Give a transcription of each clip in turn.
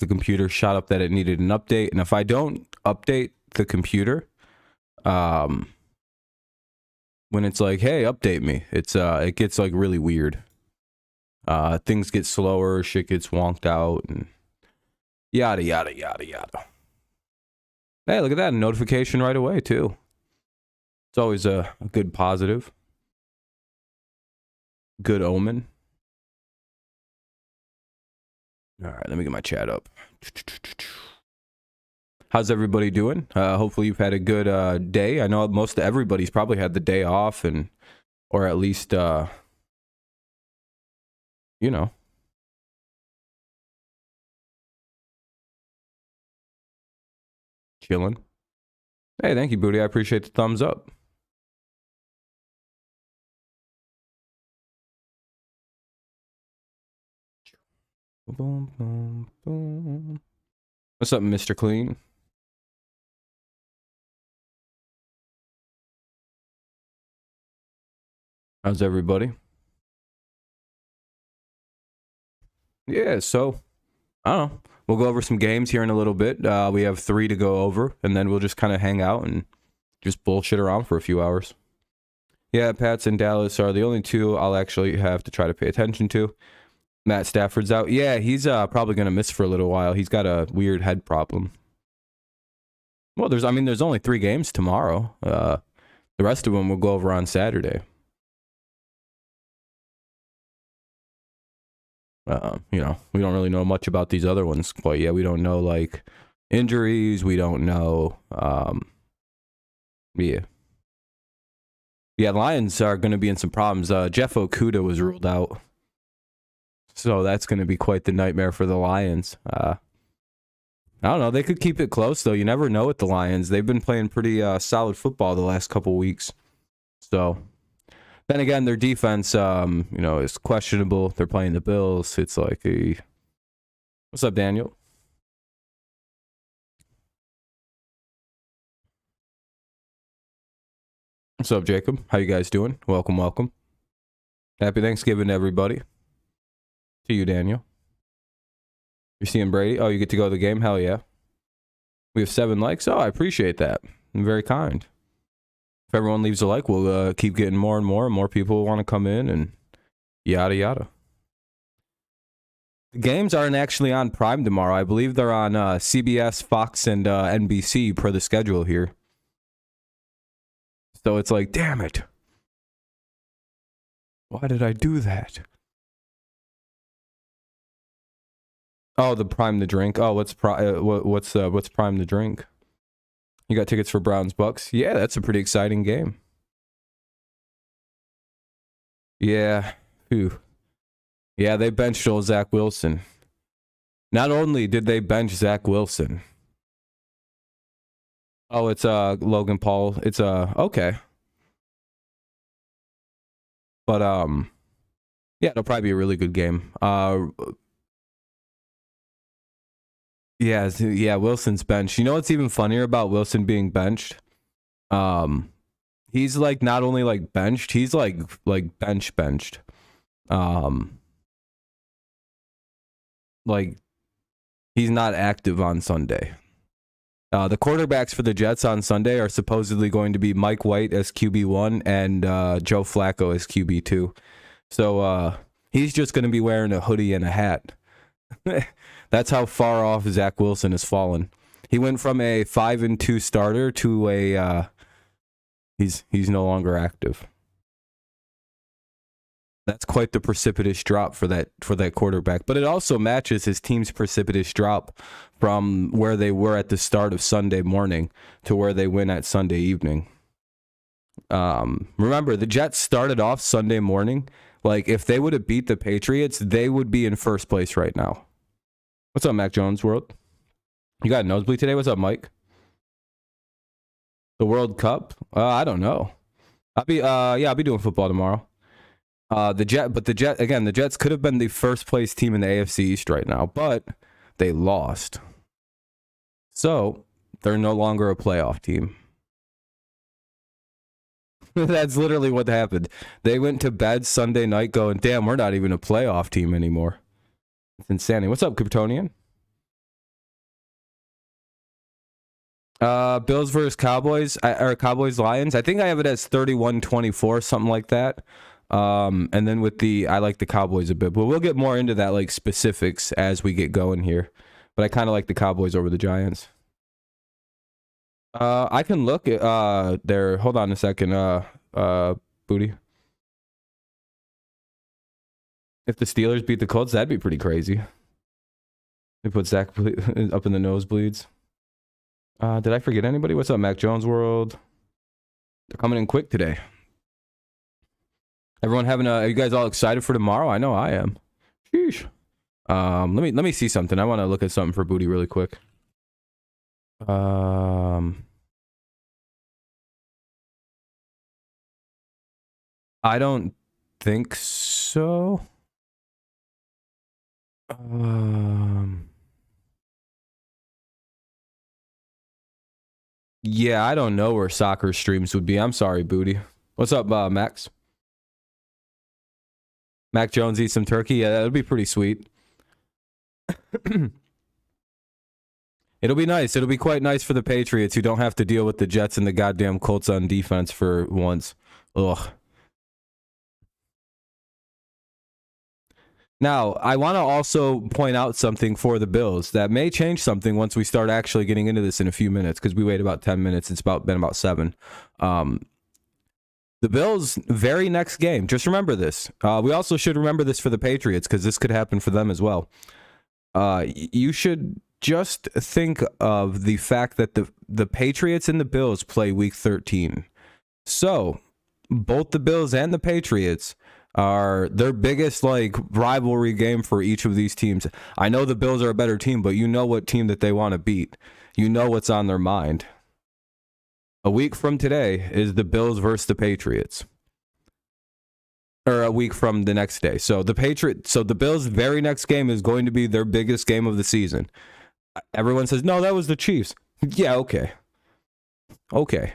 the computer shot up that it needed an update. And if I don't update the computer, when it's like, hey, update me, it gets like really weird. Things get slower, shit gets wonked out, and yada, yada, yada, yada. Hey, look at that. Notification right away, too. It's always a good positive. Good omen. All right, let me get my chat up. How's everybody doing? Hopefully you've had a good day. I know most of everybody's probably had the day off, or at least, you know. Chilling. Hey, thank you, Booty. I appreciate the thumbs up. Boom, boom, boom. What's up, Mr. Clean? How's everybody? Yeah, so, I don't know. We'll go over some games here in a little bit. We have 3 to go over, and then we'll just kind of hang out and just bullshit around for a few hours. Yeah, Pats and Dallas are the only 2 I'll actually have to try to pay attention to. Matt Stafford's out. Yeah, he's probably going to miss for a little while. He's got a weird head problem. Well, there's only 3 games tomorrow. The rest of them we'll go over on Saturday. You know, we don't really know much about these other ones quite yet. We don't know, like, injuries. We don't know, yeah. Yeah, Lions are going to be in some problems. Jeff Okudah was ruled out. So that's going to be quite the nightmare for the Lions. I don't know. They could keep it close, though. You never know with the Lions. They've been playing pretty solid football the last couple weeks. So, then again, their defense, you know, is questionable. They're playing the Bills. It's like a... What's up, Daniel? What's up, Jacob? How you guys doing? Welcome, welcome. Happy Thanksgiving to everybody. To you, Daniel. You're seeing Brady? Oh, you get to go to the game? Hell yeah. We have 7 likes? Oh, I appreciate that. I'm very kind. If everyone leaves a like, we'll keep getting more and more people want to come in and yada yada. The games aren't actually on Prime tomorrow. I believe they're on CBS, Fox, and NBC per the schedule here. So it's like, damn it. Why did I do that? Oh, the Prime the drink. Oh, what's Prime the drink? You got tickets for Browns Bucks? Yeah, that's a pretty exciting game. Yeah. Phew. Yeah, they benched old Zach Wilson. Not only did they bench Zach Wilson. Oh, it's Logan Paul. It's okay. But yeah, it'll probably be a really good game. Yeah, Wilson's benched. You know what's even funnier about Wilson being benched? He's like not only like benched, he's like benched. Like he's not active on Sunday. The quarterbacks for the Jets on Sunday are supposedly going to be Mike White as QB1 and Joe Flacco as QB2. So he's just going to be wearing a hoodie and a hat. That's how far off Zach Wilson has fallen. He went from a 5-2 starter to a he's no longer active. That's quite the precipitous drop for that quarterback. But it also matches his team's precipitous drop from where they were at the start of Sunday morning to where they went at Sunday evening. Remember, the Jets started off Sunday morning. Like, if they would have beat the Patriots, they would be in first place right now. What's up, Mac Jones World? You got a nosebleed today? What's up, Mike? The World Cup? I don't know. I'll be doing football tomorrow. The Jets could have been the first place team in the AFC East right now, but they lost. So they're no longer a playoff team. That's literally what happened. They went to bed Sunday night going, damn, we're not even a playoff team anymore. It's insanity. What's up, Kryptonian? Bills versus Cowboys, or Cowboys Lions. I think I have it as 31-24, something like that. And then with I like the Cowboys a bit, but we'll get more into that like specifics as we get going here. But I kind of like the Cowboys over the Giants. I can look at there. Hold on a second. Booty. If the Steelers beat the Colts, that'd be pretty crazy. They put Zach up in the nosebleeds. Did I forget anybody? What's up, Mac Jones World? They're coming in quick today. Everyone are you guys all excited for tomorrow? I know I am. Sheesh. Let me see something. I want to look at something for Booty really quick. I don't think so. Yeah, I don't know where soccer streams would be. I'm sorry, Booty. What's up, Max? Mac Jones eat some turkey? Yeah, that would be pretty sweet. It'll be nice. It'll be quite nice for the Patriots who don't have to deal with the Jets and the goddamn Colts on defense for once. Ugh. Now, I want to also point out something for the Bills that may change something once we start actually getting into this in a few minutes, because we wait about 10 minutes. It's been about 7. The Bills' very next game, just remember this. We also should remember this for the Patriots, because this could happen for them as well. You should just think of the fact that the Patriots and the Bills play Week 13. So, both the Bills and the Patriots are their biggest like rivalry game for each of these teams. I know the Bills are a better team, but you know what team that they want to beat. You know what's on their mind. A week from today is the Bills versus the Patriots. Or a week from the next day. So the Bills' very next game is going to be their biggest game of the season. Everyone says, "No, that was the Chiefs." Yeah, okay. Okay.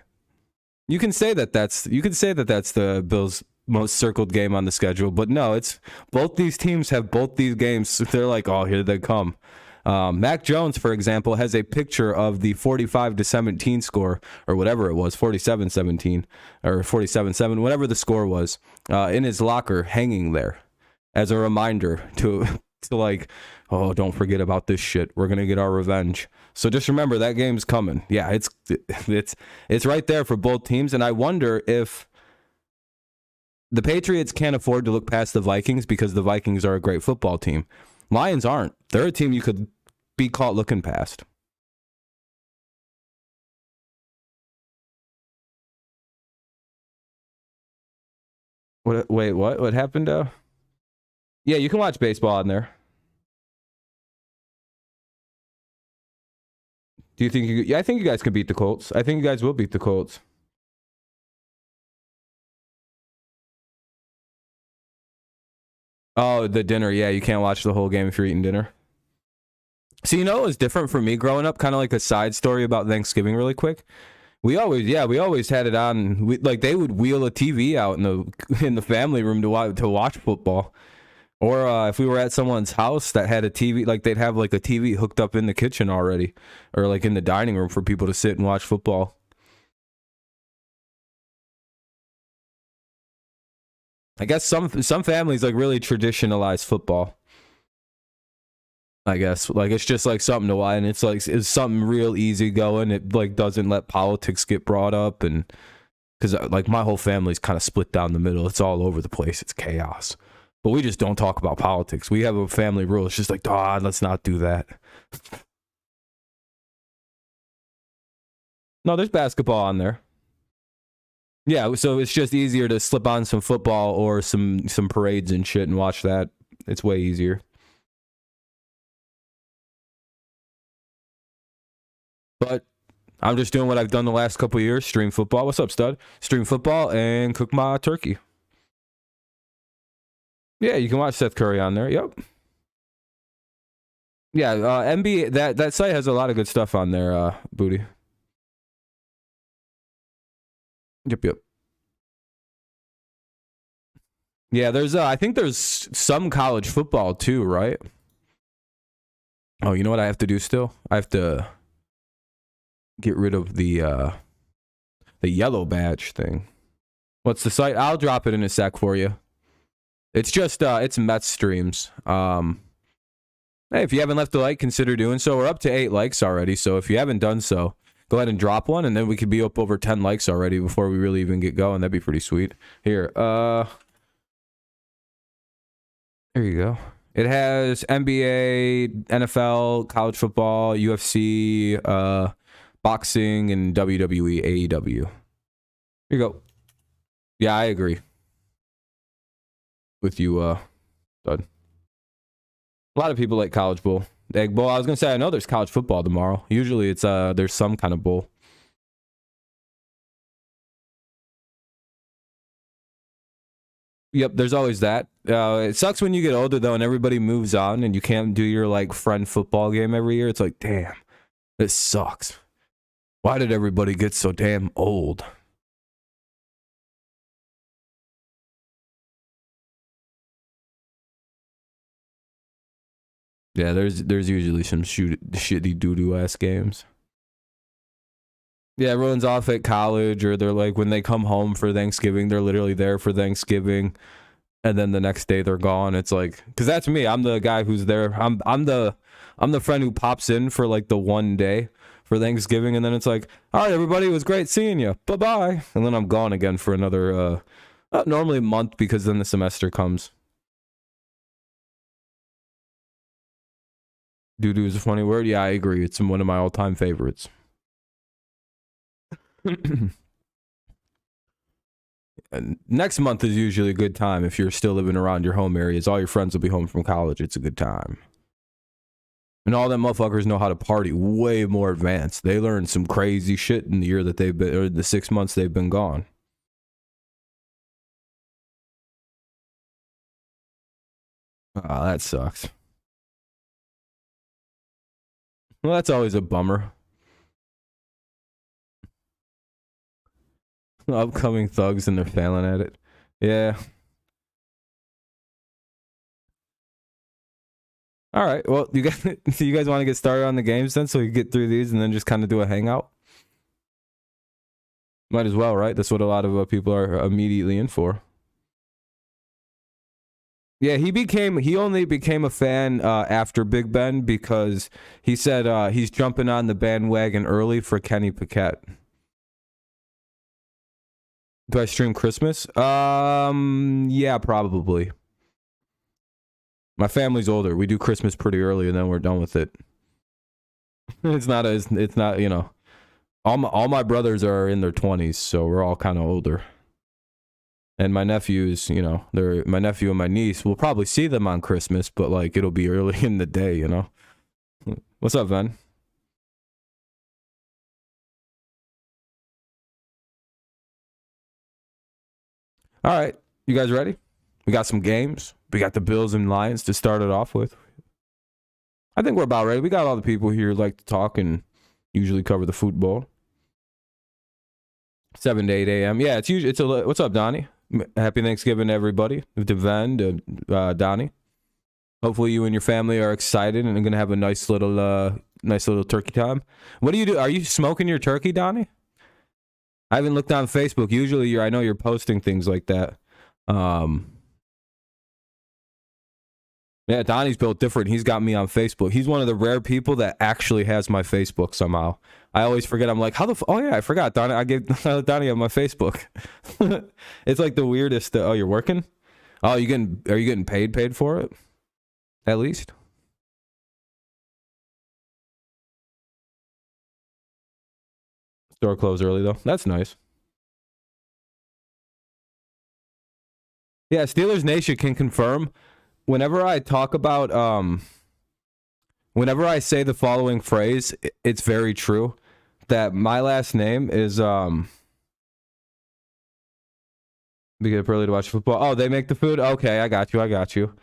You can say that's the Bills' most circled game on the schedule, but no, it's both these teams have both these games. They're like, oh, here they come. Mac Jones, for example, has a picture of the 45-17 score, or whatever it was, 47-17 or 47-7, whatever the score was, in his locker, hanging there as a reminder to like, oh, don't forget about this shit. We're gonna get our revenge. So just remember that game's coming. Yeah, it's right there for both teams, and I wonder if the Patriots can't afford to look past the Vikings because the Vikings are a great football team. Lions aren't. They're a team you could be caught looking past. Wait, what? What happened? Yeah, you can watch baseball on there. Do you think yeah, I think you guys can beat the Colts. I think you guys will beat the Colts. Oh, the dinner. Yeah, you can't watch the whole game if you're eating dinner. So, you know, it was different for me growing up, kind of like a side story about Thanksgiving really quick. We always had it on. They would wheel a TV out in the family room to watch football. Or if we were at someone's house that had a TV, like they'd have like a TV hooked up in the kitchen already, or like in the dining room for people to sit and watch football. I guess some families like really traditionalize football. I guess like it's just like something to watch, and it's something real easy going. It like doesn't let politics get brought up, and because like my whole family's kind of split down the middle. It's all over the place. It's chaos. But we just don't talk about politics. We have a family rule. It's just like, God, let's not do that. No, there's basketball on there. Yeah, so it's just easier to slip on some football or some parades and shit and watch that. It's way easier. But I'm just doing what I've done the last couple of years. Stream football. What's up, stud? Stream football and cook my turkey. Yeah, you can watch Seth Curry on there. Yep. Yeah, NBA, that site has a lot of good stuff on there, Booty. Yep. Yeah, I think there's some college football too, right? Oh, you know what I have to do still? I have to get rid of the yellow badge thing. What's the site? I'll drop it in a sec for you. It's just it's Mets streams. Hey, if you haven't left a like, consider doing so. We're up to 8 likes already, so if you haven't done so, go ahead and drop one, and then we could be up over 10 likes already before we really even get going. That'd be pretty sweet. Here, there you go. It has NBA, NFL, college football, UFC, boxing, and WWE, AEW. Here you go. Yeah, I agree with you, Bud. A lot of people like college bowl. Egg bowl. I was gonna say I know there's college football tomorrow. Usually it's there's some kind of bowl. Yep, there's always that. It sucks when you get older though, and everybody moves on, and you can't do your like friend football game every year. It's like, damn, this sucks. Why did everybody get so damn old? Yeah, there's usually some shitty doo-doo ass games. Yeah, everyone's off at college, or they're like, when they come home for Thanksgiving, they're literally there for Thanksgiving, and then the next day they're gone. It's like, because that's me. I'm the guy who's there. I'm the friend who pops in for like the one day for Thanksgiving, and then it's like, all right, everybody, it was great seeing you. Bye-bye. And then I'm gone again for another, normally a month, because then the semester comes. Doo-doo is a funny word. Yeah, I agree. It's one of my all-time favorites. And next month is usually a good time if you're still living around your home areas. All your friends will be home from college. It's a good time. And all them motherfuckers know how to party way more advanced. They learned some crazy shit in the year that they've been, or the 6 months they've been gone. Ah, that sucks. Well, that's always a bummer. Upcoming thugs and they're failing at it. Yeah. All right. Well, you guys want to get started on the games then, so we can get through these and then just kind of do a hangout? Might as well, right? That's what a lot of people are immediately in for. Yeah, he only became a fan after Big Ben, because he said he's jumping on the bandwagon early for Kenny Pickett. Do I stream Christmas? Yeah, probably. My family's older. We do Christmas pretty early, and then we're done with it. It's not, you know, all my brothers are in their 20s, so we're all kind of older. And my nephews, you know, my nephew and my niece, we'll probably see them on Christmas, but like it'll be early in the day, you know. What's up, Ven? All right, you guys ready? We got some games. We got the Bills and Lions to start it off with. I think we're about ready. We got all the people here who like to talk and usually cover the football. 7 to 8 a.m. Yeah, it's usually what's up, Donnie? Happy Thanksgiving, everybody. To Ven, to Donnie. Hopefully, you and your family are excited and are gonna have a nice little turkey time. What do you do? Are you smoking your turkey, Donnie? I haven't looked on Facebook. Usually, I know you're posting things like that. Yeah, Donnie's built different. He's got me on Facebook. He's one of the rare people that actually has my Facebook somehow. I always forget. I'm like, oh yeah, I forgot. Donnie, I gave Donnie on my Facebook. It's like the weirdest. Oh, you're working? Oh, are you getting paid for it? At least. Store closed early though. That's nice. Yeah, Steelers Nation can confirm. Whenever I talk about whenever I say the following phrase, it's very true that my last name is we get up early to watch football. Oh, they make the food? Okay, I got you.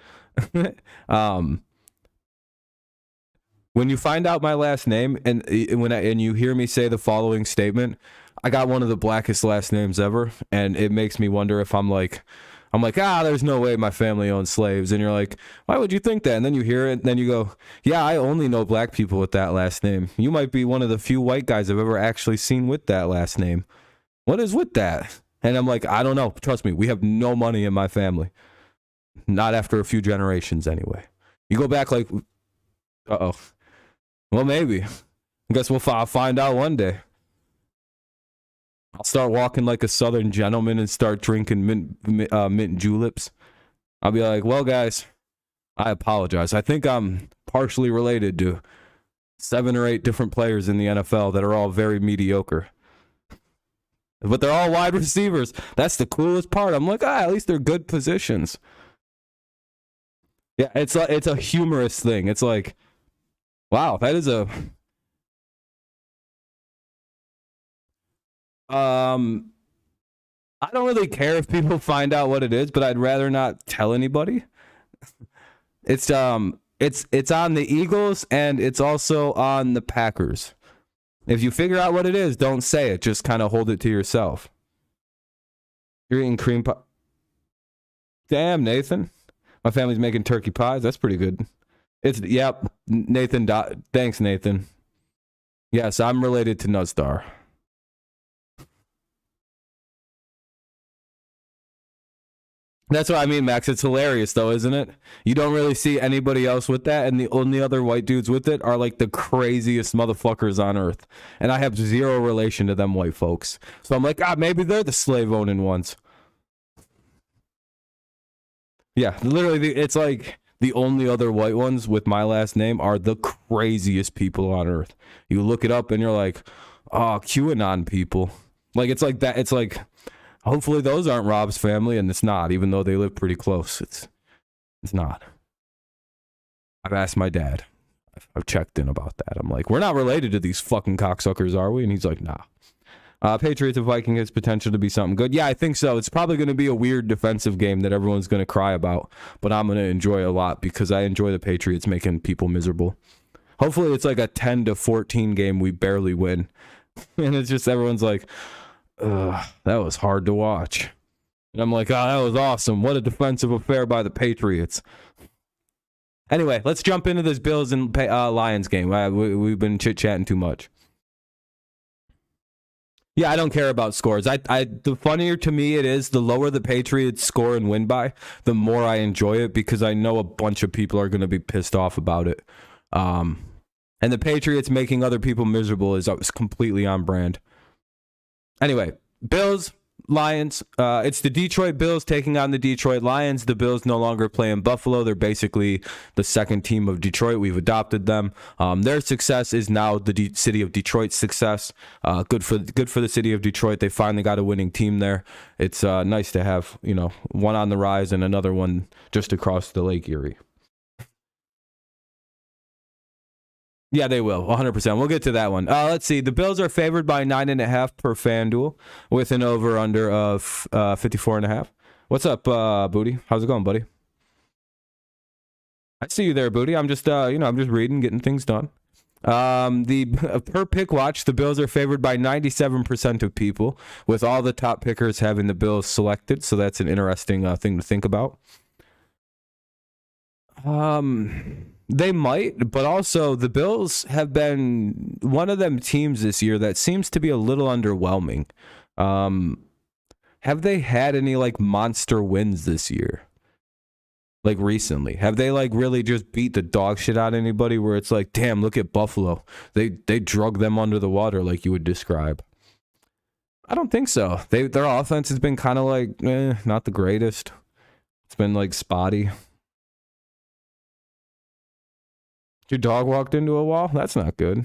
When you find out my last name and you hear me say the following statement, I got one of the blackest last names ever, and it makes me wonder if I'm like I'm like, there's no way my family owned slaves. And you're like, why would you think that? And then you hear it, and then you go, yeah, I only know black people with that last name. You might be one of the few white guys I've ever actually seen with that last name. What is with that? And I'm like, I don't know. Trust me, we have no money in my family. Not after a few generations, anyway. You go back like, well, maybe. I guess we'll find out one day. I'll start walking like a southern gentleman and start drinking mint juleps. I'll be like, well, guys, I apologize. I think I'm partially related to 7 or 8 different players in the NFL that are all very mediocre. But they're all wide receivers. That's the coolest part. I'm like, at least they're good positions. Yeah, it's a humorous thing. It's like, wow, that is a... I don't really care if people find out what it is, but I'd rather not tell anybody. It's on the Eagles and it's also on the Packers. If you figure out what it is, don't say it. Just kind of hold it to yourself. You're eating cream pie. Damn, Nathan. My family's making turkey pies. That's pretty good. Yep, Nathan. Thanks, Nathan. Yes, I'm related to Nutstar. That's what I mean, Max. It's hilarious, though, isn't it? You don't really see anybody else with that, and the only other white dudes with it are like the craziest motherfuckers on earth. And I have zero relation to them white folks. So I'm like, maybe they're the slave-owning ones. Yeah, literally, it's like the only other white ones with my last name are the craziest people on earth. You look it up, and you're like, QAnon people. Like, it's like that. It's like... Hopefully those aren't Rob's family, and it's not, even though they live pretty close. It's not. I've asked my dad. I've checked in about that. I'm like, we're not related to these fucking cocksuckers, are we? And he's like, nah. Patriots and Vikings has potential to be something good. Yeah, I think so. It's probably going to be a weird defensive game that everyone's going to cry about, but I'm going to enjoy a lot because I enjoy the Patriots making people miserable. Hopefully it's like a 10-14 game we barely win. And it's just everyone's like... that was hard to watch. And I'm like, that was awesome. What a defensive affair by the Patriots. Anyway, let's jump into this Bills and Lions game. We've been chit-chatting too much. Yeah, I don't care about scores. The funnier to me it is, the lower the Patriots score and win by, the more I enjoy it because I know a bunch of people are going to be pissed off about it. And the Patriots making other people miserable is completely on brand. Anyway, Bills, Lions. It's the Detroit Bills taking on the Detroit Lions. The Bills no longer play in Buffalo. They're basically the second team of Detroit. We've adopted them. Their success is now the city of Detroit's success. Good for the city of Detroit. They finally got a winning team there. It's nice to have one on the rise and another one just across the Lake Erie. Yeah, they will. 100%. We'll get to that one. Let's see. The Bills are favored by 9.5 per FanDuel with an over-under of 54.5. What's up, Booty? How's it going, buddy? I see you there, Booty. I'm just, I'm just reading, getting things done. The per pick watch, the Bills are favored by 97% of people, with all the top pickers having the Bills selected. So that's an interesting thing to think about. They might, but also the Bills have been one of them teams this year that seems to be a little underwhelming. Have they had any like monster wins this year? Like recently, have they like really just beat the dog shit out of anybody where it's like, damn, look at Buffalo. They drug them under the water like you would describe. I don't think so. Their offense has been kind of like, not the greatest. It's been like spotty. Your dog walked into a wall? That's not good.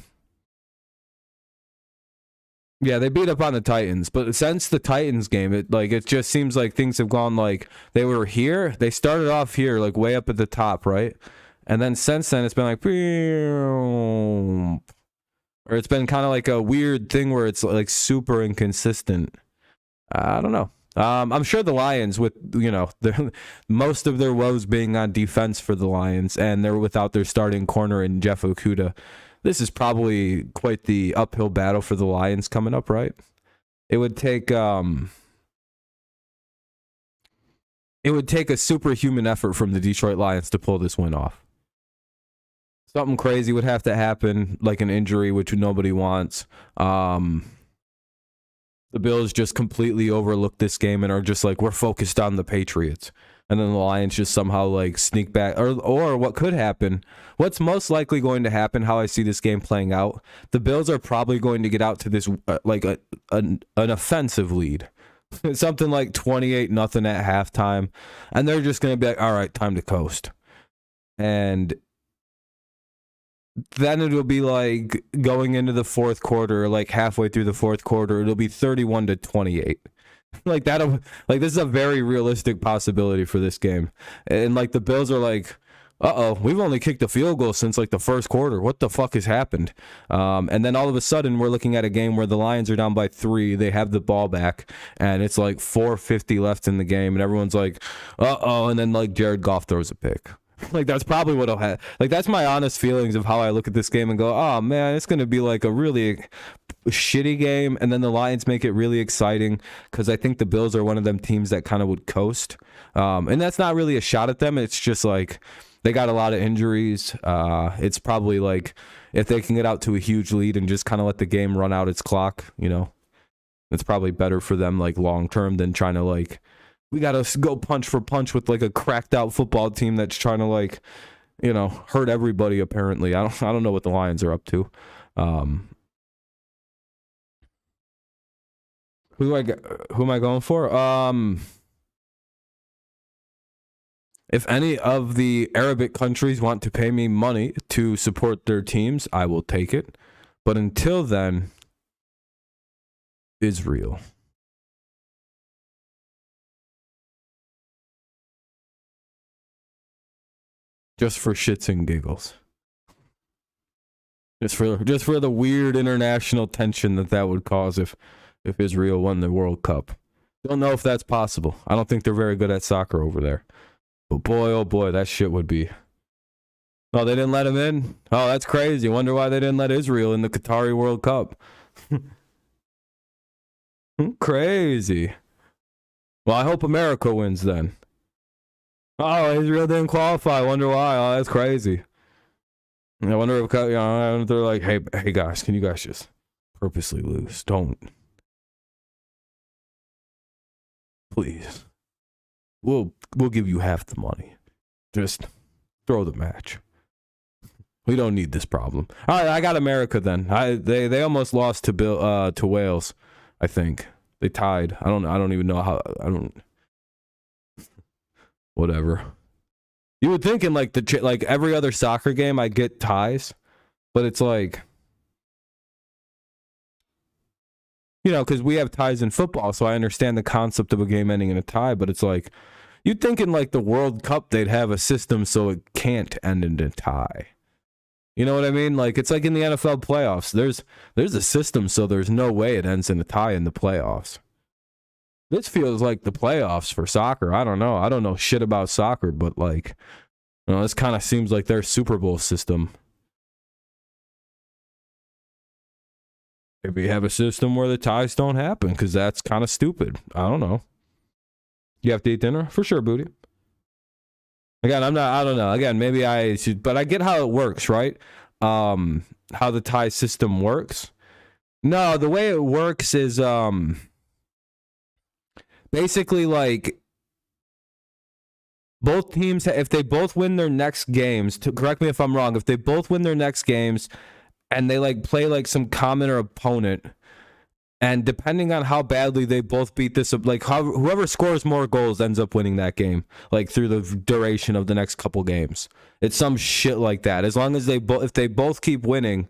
Yeah, they beat up on the Titans, but since the Titans game, it just seems like things have gone like they were here. They started off here, like way up at the top, right? And then since then, it's been like, or it's been kind of like a weird thing where it's like super inconsistent. I don't know. I'm sure the Lions, with most of their woes being on defense for the Lions, and they're without their starting corner in Jeff Okudah. This is probably quite the uphill battle for the Lions coming up, right? It would take it would take a superhuman effort from the Detroit Lions to pull this win off. Something crazy would have to happen, like an injury, which nobody wants. The Bills just completely overlook this game and are just like, we're focused on the Patriots. And then the Lions just somehow like sneak back. Or what could happen, what's most likely going to happen, how I see this game playing out, the Bills are probably going to get out to this like an offensive lead. Something like 28-0 at halftime. And they're just going to be like, all right, time to coast. And then it'll be like going into the fourth quarter, like halfway through the fourth quarter, it'll be 31-28. Like that'll, like this is a very realistic possibility for this game. And like the Bills are like, we've only kicked a field goal since like the first quarter. What the fuck has happened? And then all of a sudden we're looking at a game where the Lions are down by 3. They have the ball back and it's like 4:50 left in the game. And everyone's like, and then like Jared Goff throws a pick. Like that's probably what'll happen. Like that's my honest feelings of how I look at this game and go, oh man, it's going to be like a really shitty game. And then the Lions make it really exciting because I think the Bills are one of them teams that kind of would coast. And that's not really a shot at them. It's just like they got a lot of injuries. It's probably like if they can get out to a huge lead and just kind of let the game run out its clock, you know, it's probably better for them like long term than trying to like, we got to go punch for punch with like a cracked out football team that's trying to like, you know, hurt everybody apparently. I don't know what the Lions are up to. Who am I going for? If any of the Arabic countries want to pay me money to support their teams, I will take it. But until then, Israel. Just for shits and giggles. Just for the weird international tension that would cause if Israel won the World Cup. Don't know if that's possible. I don't think they're very good at soccer over there. But boy, oh boy, that shit would be. Oh, they didn't let him in? Oh, that's crazy. Wonder why they didn't let Israel in the Qatari World Cup. Crazy. Well, I hope America wins then. Oh, Israel didn't qualify. Wonder why. Oh, that's crazy. I wonder if they're like, hey guys, can you guys just purposely lose? Don't. Please. We'll give you half the money. Just throw the match. We don't need this problem. All right, I got America then. They almost lost to Wales, I think. They tied. I don't even know how. Whatever. You would think in like every other soccer game I get ties, but it's like, you know, because we have ties in football, so I understand the concept of a game ending in a tie, but it's like, you'd think in like the World Cup they'd have a system so it can't end in a tie. You know what I mean? Like it's like in the NFL playoffs. There's a system so there's no way it ends in a tie in the playoffs. This feels like the playoffs for soccer. I don't know. I don't know shit about soccer, but like, you know, this kind of seems like their Super Bowl system. Maybe have a system where the ties don't happen because that's kind of stupid. I don't know. You have to eat dinner? For sure, Booty. Again, I don't know. Again, maybe I should, but I get how it works, right? How the tie system works. No, the way it works is, basically, like, both teams, if they both win their next games, correct me if I'm wrong, if they both win their next games and they, like, play, like, some common or opponent, and depending on how badly they both beat this, like, whoever scores more goals ends up winning that game, like, through the duration of the next couple games. It's some shit like that. As long as if they both keep winning,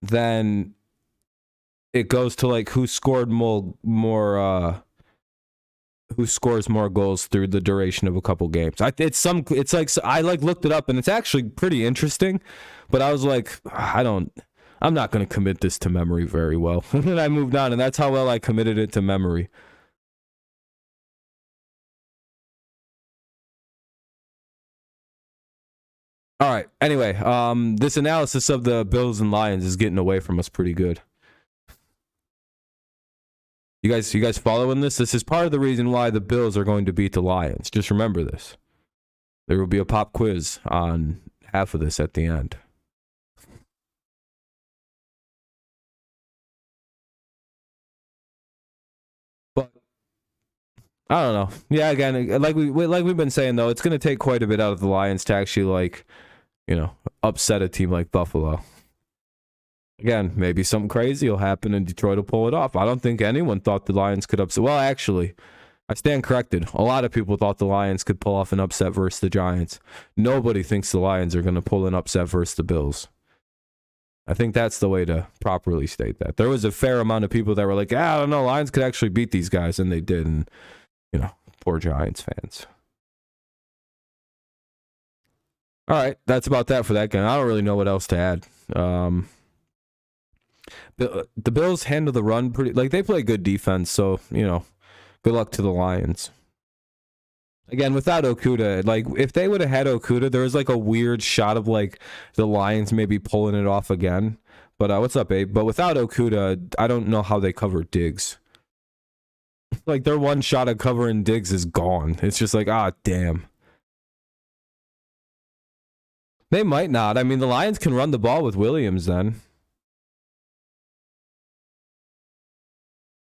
then it goes to, like, who scores more goals through the duration of a couple games. It's like I like looked it up and it's actually pretty interesting, but I was like, I'm not going to commit this to memory very well. And then I moved on, and that's how well I committed it to memory. All right. Anyway, this analysis of the Bills and Lions is getting away from us pretty good. You guys following this? This is part of the reason why the Bills are going to beat the Lions. Just remember this. There will be a pop quiz on half of this at the end. But I don't know. Yeah, again, like we've been saying though, it's going to take quite a bit out of the Lions to actually like, you know, upset a team like Buffalo. Again, maybe something crazy will happen and Detroit will pull it off. I don't think anyone thought the Lions could upset. Well, actually, I stand corrected. A lot of people thought the Lions could pull off an upset versus the Giants. Nobody thinks the Lions are going to pull an upset versus the Bills. I think that's the way to properly state that. There was a fair amount of people that were like, I don't know, Lions could actually beat these guys, and they did. And, you know, poor Giants fans. All right, that's about that for that game. I don't really know what else to add. The Bills handle the run pretty, like they play good defense, so, you know, good luck to the Lions. Again, without Okudah, like if they would have had Okudah, there was like a weird shot of like the Lions maybe pulling it off again. But what's up, Abe? But without Okudah, I don't know how they cover Diggs. Like their one shot of covering Diggs is gone. It's just like, damn. They might not. I mean, the Lions can run the ball with Williams then.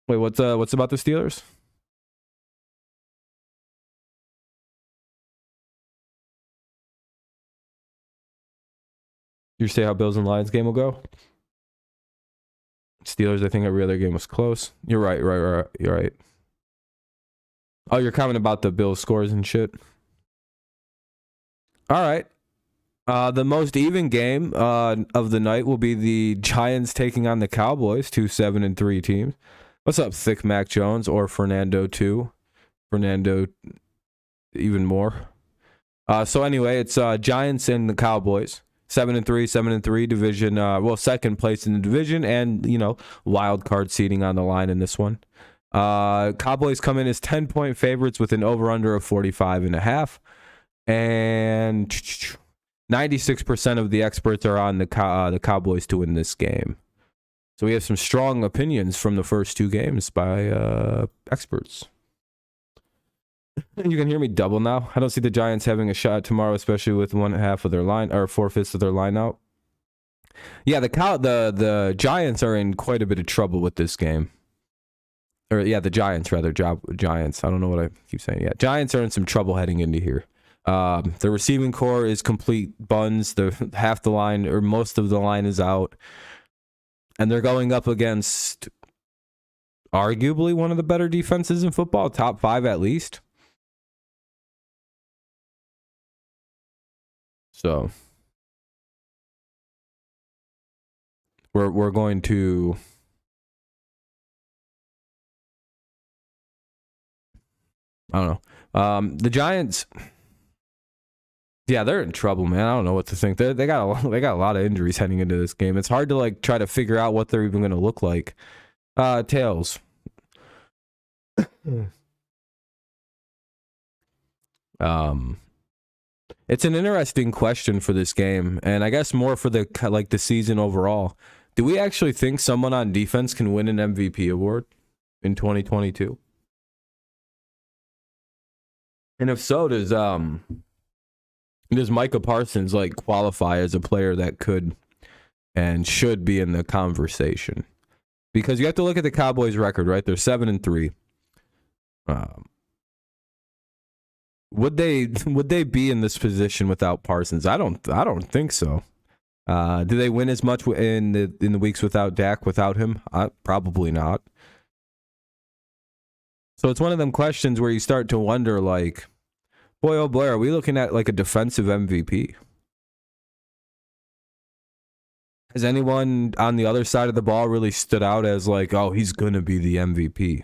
Wait, what's about the Steelers? You say how Bills and Lions game will go? Steelers, I think every other game was close. You're right. You're right. Oh, you're commenting about the Bills scores and shit. All right. The most even game of the night will be the Giants taking on the Cowboys, 2 7-3 teams. What's up, Thick Mac Jones or Fernando 2? Fernando even more. So anyway, it's Giants and the Cowboys. 7-3, 7-3 division. Well, second place in the division, and you know, wild card seeding on the line in this one. Cowboys come in as 10-point favorites with an over/under of 45.5, and 96% of the experts are on the Cowboys to win this game. So we have some strong opinions from the first two games by experts. You can hear me double now. I don't see the Giants having a shot tomorrow, especially with 1/2 of their line or 4/5 of their line out. Yeah, the Giants are in quite a bit of trouble with this game. Or yeah, the Giants rather. Giants. I don't know what I keep saying. Yeah, Giants are in some trouble heading into here. The receiving core is complete buns. The half the line or most of the line is out, and they're going up against arguably one of the better defenses in football, top 5 at least. So we're going to I don't know. The Giants, yeah, they're in trouble, man. I don't know what to think. They got a lot of injuries heading into this game. It's hard to like try to figure out what they're even going to look like. Tails. It's an interesting question for this game, and I guess more for the season overall. Do we actually think someone on defense can win an MVP award in 2022? And if so, does Micah Parsons like qualify as a player that could and should be in the conversation? Because you have to look at the Cowboys' record, right? They're 7-3. Would they be in this position without Parsons? I don't think so. Do they win as much in the weeks without Dak without him? Probably not. So it's one of them questions where you start to wonder, like, boy, oh boy, are we looking at like a defensive MVP? Has anyone on the other side of the ball really stood out as like, oh, he's going to be the MVP?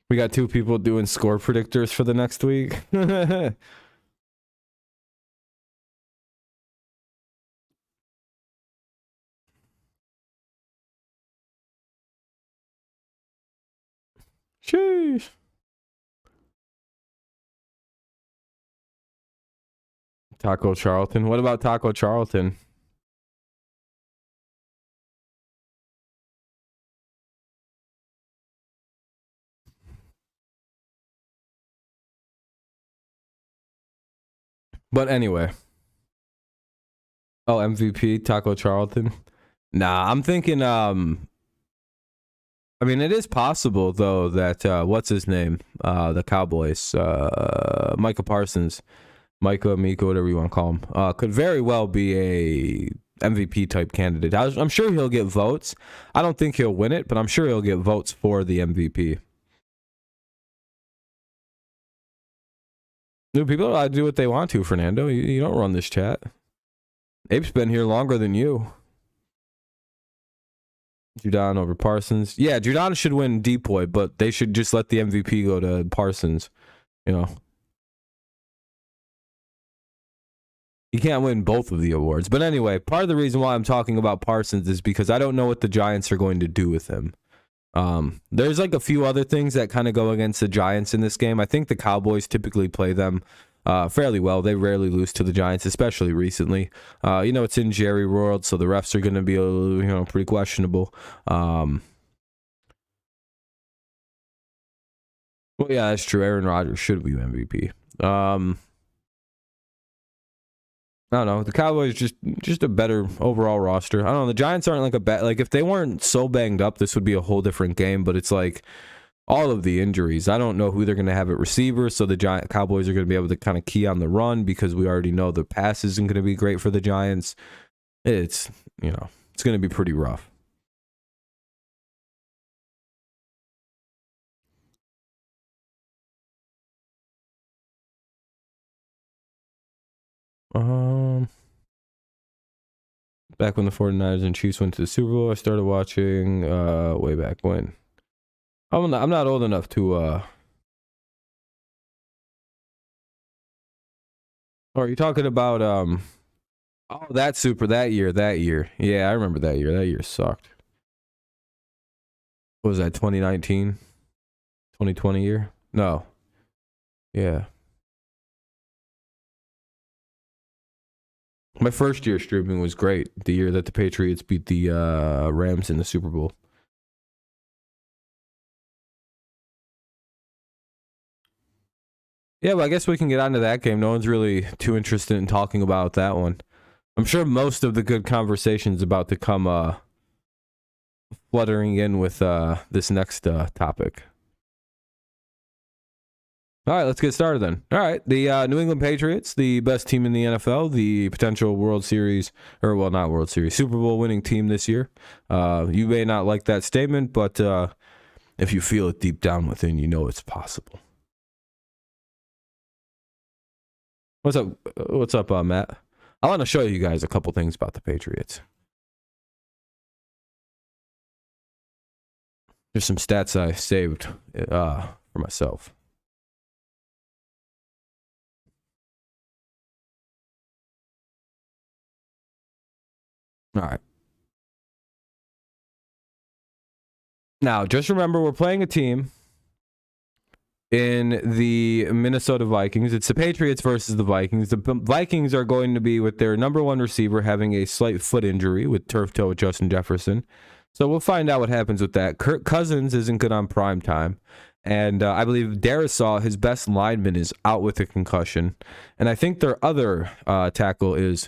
We got 2 people doing score predictors for the next week. Sheesh. Taco Charlton. What about Taco Charlton? But anyway. Oh, MVP, Taco Charlton. Nah, I'm thinking, I mean, it is possible, though, that, what's his name? The Cowboys, Micah Parsons, Micah, Mika, whatever you want to call him, could very well be a MVP type candidate. I'm sure he'll get votes. I don't think he'll win it, but I'm sure he'll get votes for the MVP. Dude, people are allowed to do what they want to, Fernando. You don't run this chat. Ape's been here longer than you. Judon over Parsons. Yeah, Judon should win Depoy, but they should just let the MVP go to Parsons. You know. You can't win both of the awards. But anyway, part of the reason why I'm talking about Parsons is because I don't know what the Giants are going to do with him. There's like a few other things that kind of go against the Giants in this game. I think the Cowboys typically play them fairly well. They rarely lose to the Giants, especially recently. It's in Jerry World, so the refs are going to be a little, pretty questionable. Well, yeah, that's true. Aaron Rodgers should be MVP. I don't know. The Cowboys just a better overall roster. I don't know. The Giants aren't like a bad, like if they weren't so banged up, this would be a whole different game. But it's like all of the injuries. I don't know who they're going to have at receiver. So the Cowboys are going to be able to kind of key on the run because we already know the pass isn't going to be great for the Giants. It's it's going to be pretty rough. Back when the 49ers and Chiefs went to the Super Bowl, I started watching way back when. I'm not old enough to Oh, are you talking about oh, that year. Yeah, I remember that year. That year sucked. What was that, 2019? 2020 year? No. Yeah. My first year streaming was great. The year that the Patriots beat the Rams in the Super Bowl. Yeah, but I guess we can get on to that game. No one's really too interested in talking about that one. I'm sure most of the good conversation's about to come fluttering in with this next topic. All right, let's get started then. All right, the New England Patriots, the best team in the NFL, the potential World Series, or well, not World Series, Super Bowl winning team this year. You may not like that statement, but if you feel it deep down within, you know it's possible. What's up? What's up, Matt? I want to show you guys a couple things about the Patriots. There's some stats I saved for myself. All right. Now, just remember, we're playing a team in the Minnesota Vikings. It's the Patriots versus the Vikings. The Vikings are going to be with their number one receiver having a slight foot injury with turf toe with Justin Jefferson. So we'll find out what happens with that. Kirk Cousins isn't good on prime time. And I believe Darisaw, his best lineman, is out with a concussion. And I think their other tackle is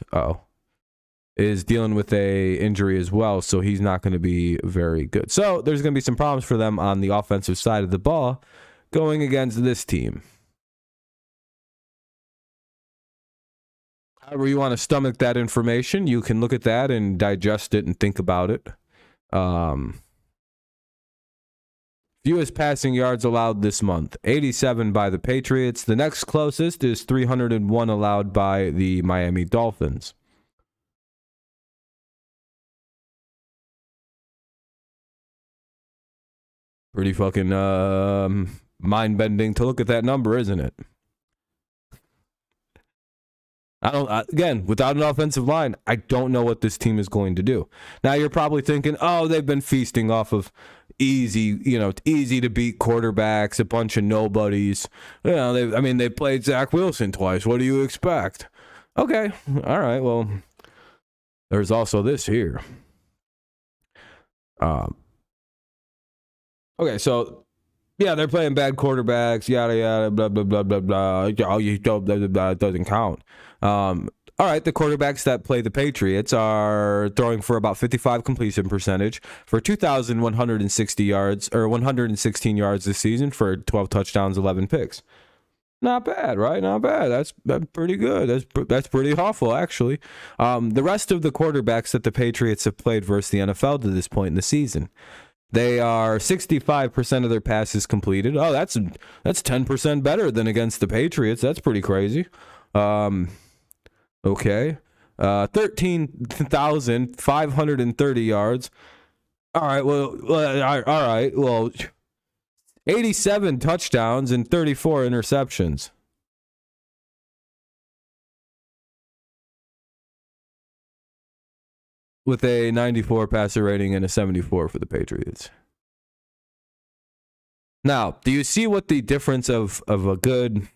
dealing with a injury as well, so he's not going to be very good. So there's going to be some problems for them on the offensive side of the ball going against this team. However you want to stomach that information, you can look at that and digest it and think about it. Fewest passing yards allowed this month, 87 by the Patriots. The next closest is 301 allowed by the Miami Dolphins. Pretty fucking mind-bending to look at that number, isn't it? Again, without an offensive line, I don't know what this team is going to do. Now you're probably thinking, oh, they've been feasting off of easy to beat quarterbacks, a bunch of nobodies. They played Zach Wilson twice. What do you expect? Okay. All right. Well, there's also this here. Okay, so yeah, they're playing bad quarterbacks, yada yada, blah blah blah blah blah. Oh, you don't, blah, blah, blah, it doesn't count. All right, the quarterbacks that play the Patriots are throwing for about 55 completion percentage for 2,160 yards or 116 yards this season for 12 touchdowns, 11 picks. Not bad, right? Not bad. That's pretty good. That's pretty awful, actually. The rest of the quarterbacks that the Patriots have played versus the NFL to this point in the season, they are 65% of their passes completed. Oh, that's 10% better than against the Patriots. That's pretty crazy. Okay. 13,530 yards. All right. Well, all right. Well, 87 touchdowns and 34 interceptions. With a 94 passer rating and a 74 for the Patriots. Now, do you see what the difference of a good...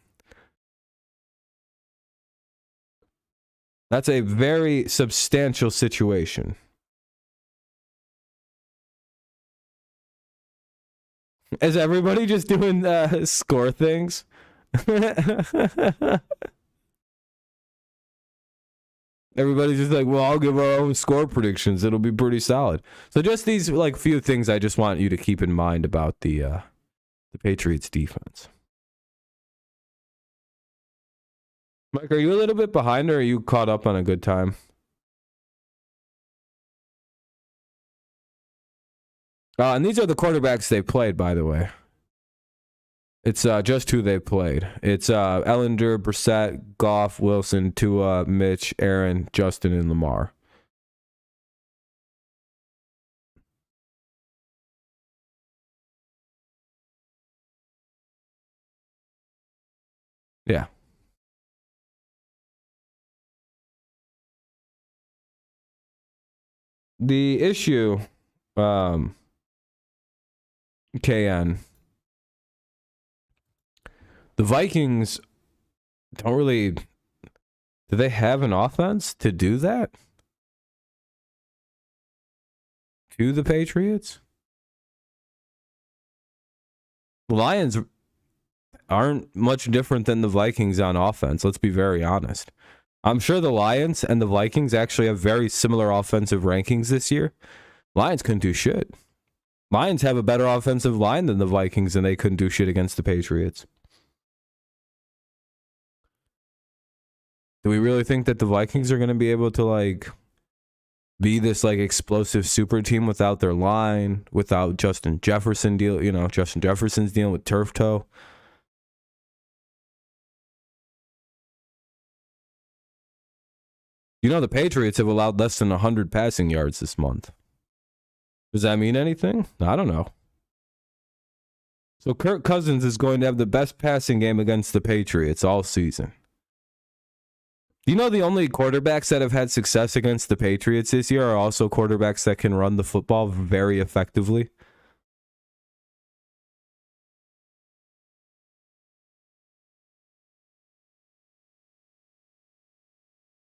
That's a very substantial situation. Is everybody just doing score things? Everybody's just like, well, I'll give our own score predictions. It'll be pretty solid. So just these like few things I just want you to keep in mind about the Patriots defense. Mike, are you a little bit behind or are you caught up on a good time? And these are the quarterbacks they've played, by the way. It's just who they've played. It's Ellinger, Brissett, Goff, Wilson, Tua, Mitch, Aaron, Justin, and Lamar. Yeah. The issue, KN, the Vikings don't really... Do they have an offense to do that? To the Patriots? The Lions aren't much different than the Vikings on offense. Let's be very honest. I'm sure the Lions and the Vikings actually have very similar offensive rankings this year. Lions couldn't do shit. Lions have a better offensive line than the Vikings, and they couldn't do shit against the Patriots. Do we really think that the Vikings are going to be able to, like, be this, like, explosive super team without their line, without Justin Jefferson Justin Jefferson's dealing with turf toe? The Patriots have allowed less than 100 passing yards this month. Does that mean anything? I don't know. So Kirk Cousins is going to have the best passing game against the Patriots all season. Do you know the only quarterbacks that have had success against the Patriots this year are also quarterbacks that can run the football very effectively?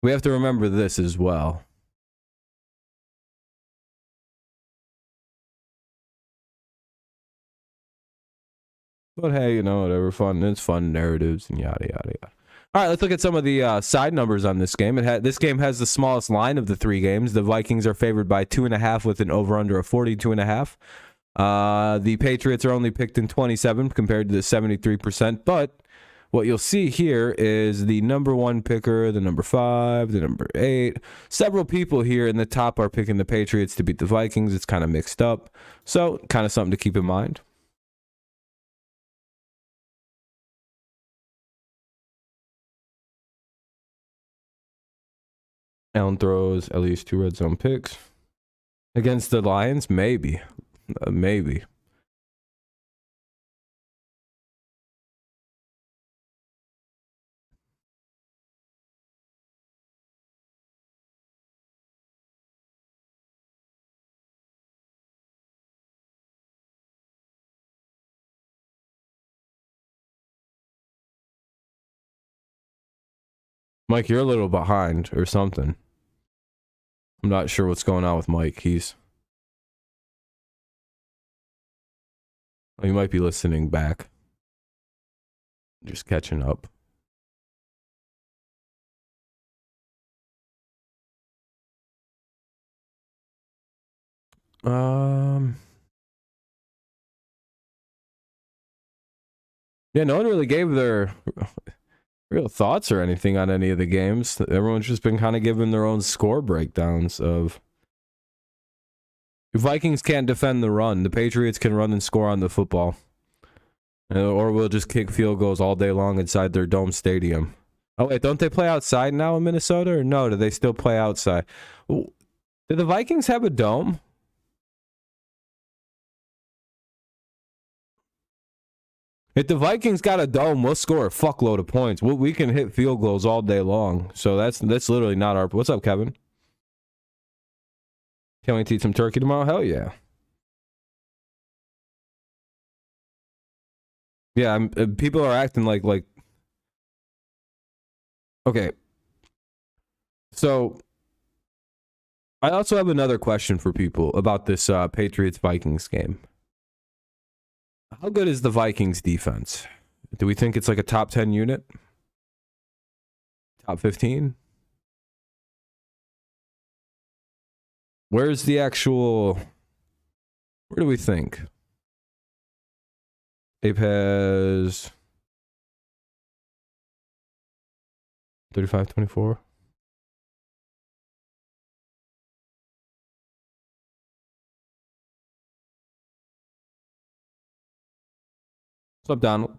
We have to remember this as well. But hey, whatever, fun. It's fun narratives and yada, yada, yada. All right, let's look at some of the side numbers on this game. This game has the smallest line of the three games. The Vikings are favored by 2.5 with an over-under of 42.5. The Patriots are only picked in 27 compared to the 73%. But what you'll see here is the number 1 picker, the number 5, the number 8. Several people here in the top are picking the Patriots to beat the Vikings. It's kind of mixed up. So kind of something to keep in mind. Allen throws at least 2 red zone picks. Against the Lions? Maybe. Maybe. Mike, you're a little behind or something. I'm not sure what's going on with Mike. He might be listening back. Just catching up. Yeah, no one really gave their real thoughts or anything on any of the games. Everyone's just been kind of giving their own score breakdowns of the Vikings can't defend the run. The Patriots can run and score on the football. Or we'll just kick field goals all day long inside their dome stadium. Oh, wait, don't they play outside now in Minnesota? Or no, do they still play outside? Do the Vikings have a dome? If the Vikings got a dome, we'll score a fuckload of points. We can hit field goals all day long. So that's literally not our... What's up, Kevin? Can't wait to eat some turkey tomorrow? Hell yeah. Yeah, people are acting like... Okay. So, I also have another question for people about this Patriots-Vikings game. How good is the Vikings defense? Do we think it's like a top 10 unit? Top 15? Where's the actual... Where do we think? Ape has... 35-24. What's up, Donald?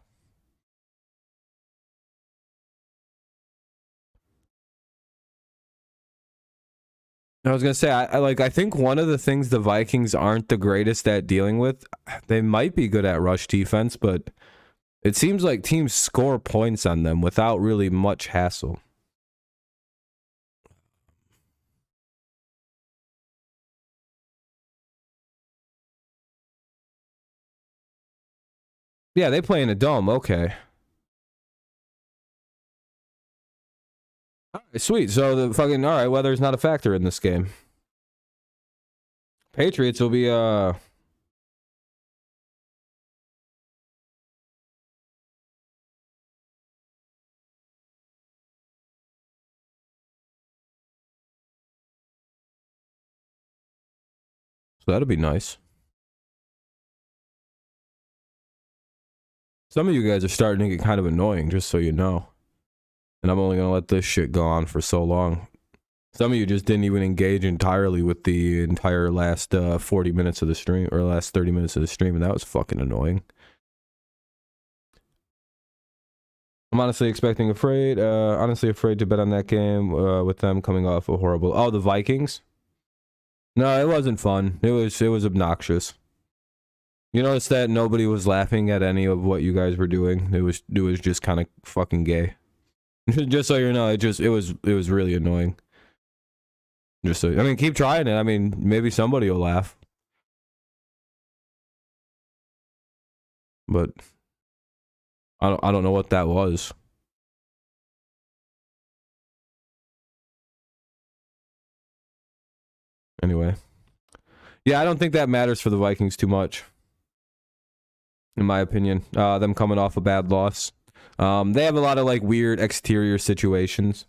I was gonna say, I think one of the things the Vikings aren't the greatest at dealing with, they might be good at rush defense, but it seems like teams score points on them without really much hassle. Yeah, they play in a dome. Okay. All right, sweet. So the fucking... All right, weather's not a factor in this game. Patriots will be... So that'll be nice. Some of you guys are starting to get kind of annoying, just so you know. And I'm only going to let this shit go on for so long. Some of you just didn't even engage entirely with the entire last 40 minutes of the stream, or last 30 minutes of the stream, and that was fucking annoying. I'm honestly afraid to bet on that game with them coming off a horrible... Oh, the Vikings? No, it wasn't fun. It was obnoxious. You notice that nobody was laughing at any of what you guys were doing. It was just kind of fucking gay. Just so you know, it was really annoying. Just so, I mean, keep trying it. I mean, maybe somebody will laugh. But I don't know what that was. Anyway. Yeah, I don't think that matters for the Vikings too much. In my opinion. Them coming off a bad loss. They have a lot of like weird exterior situations.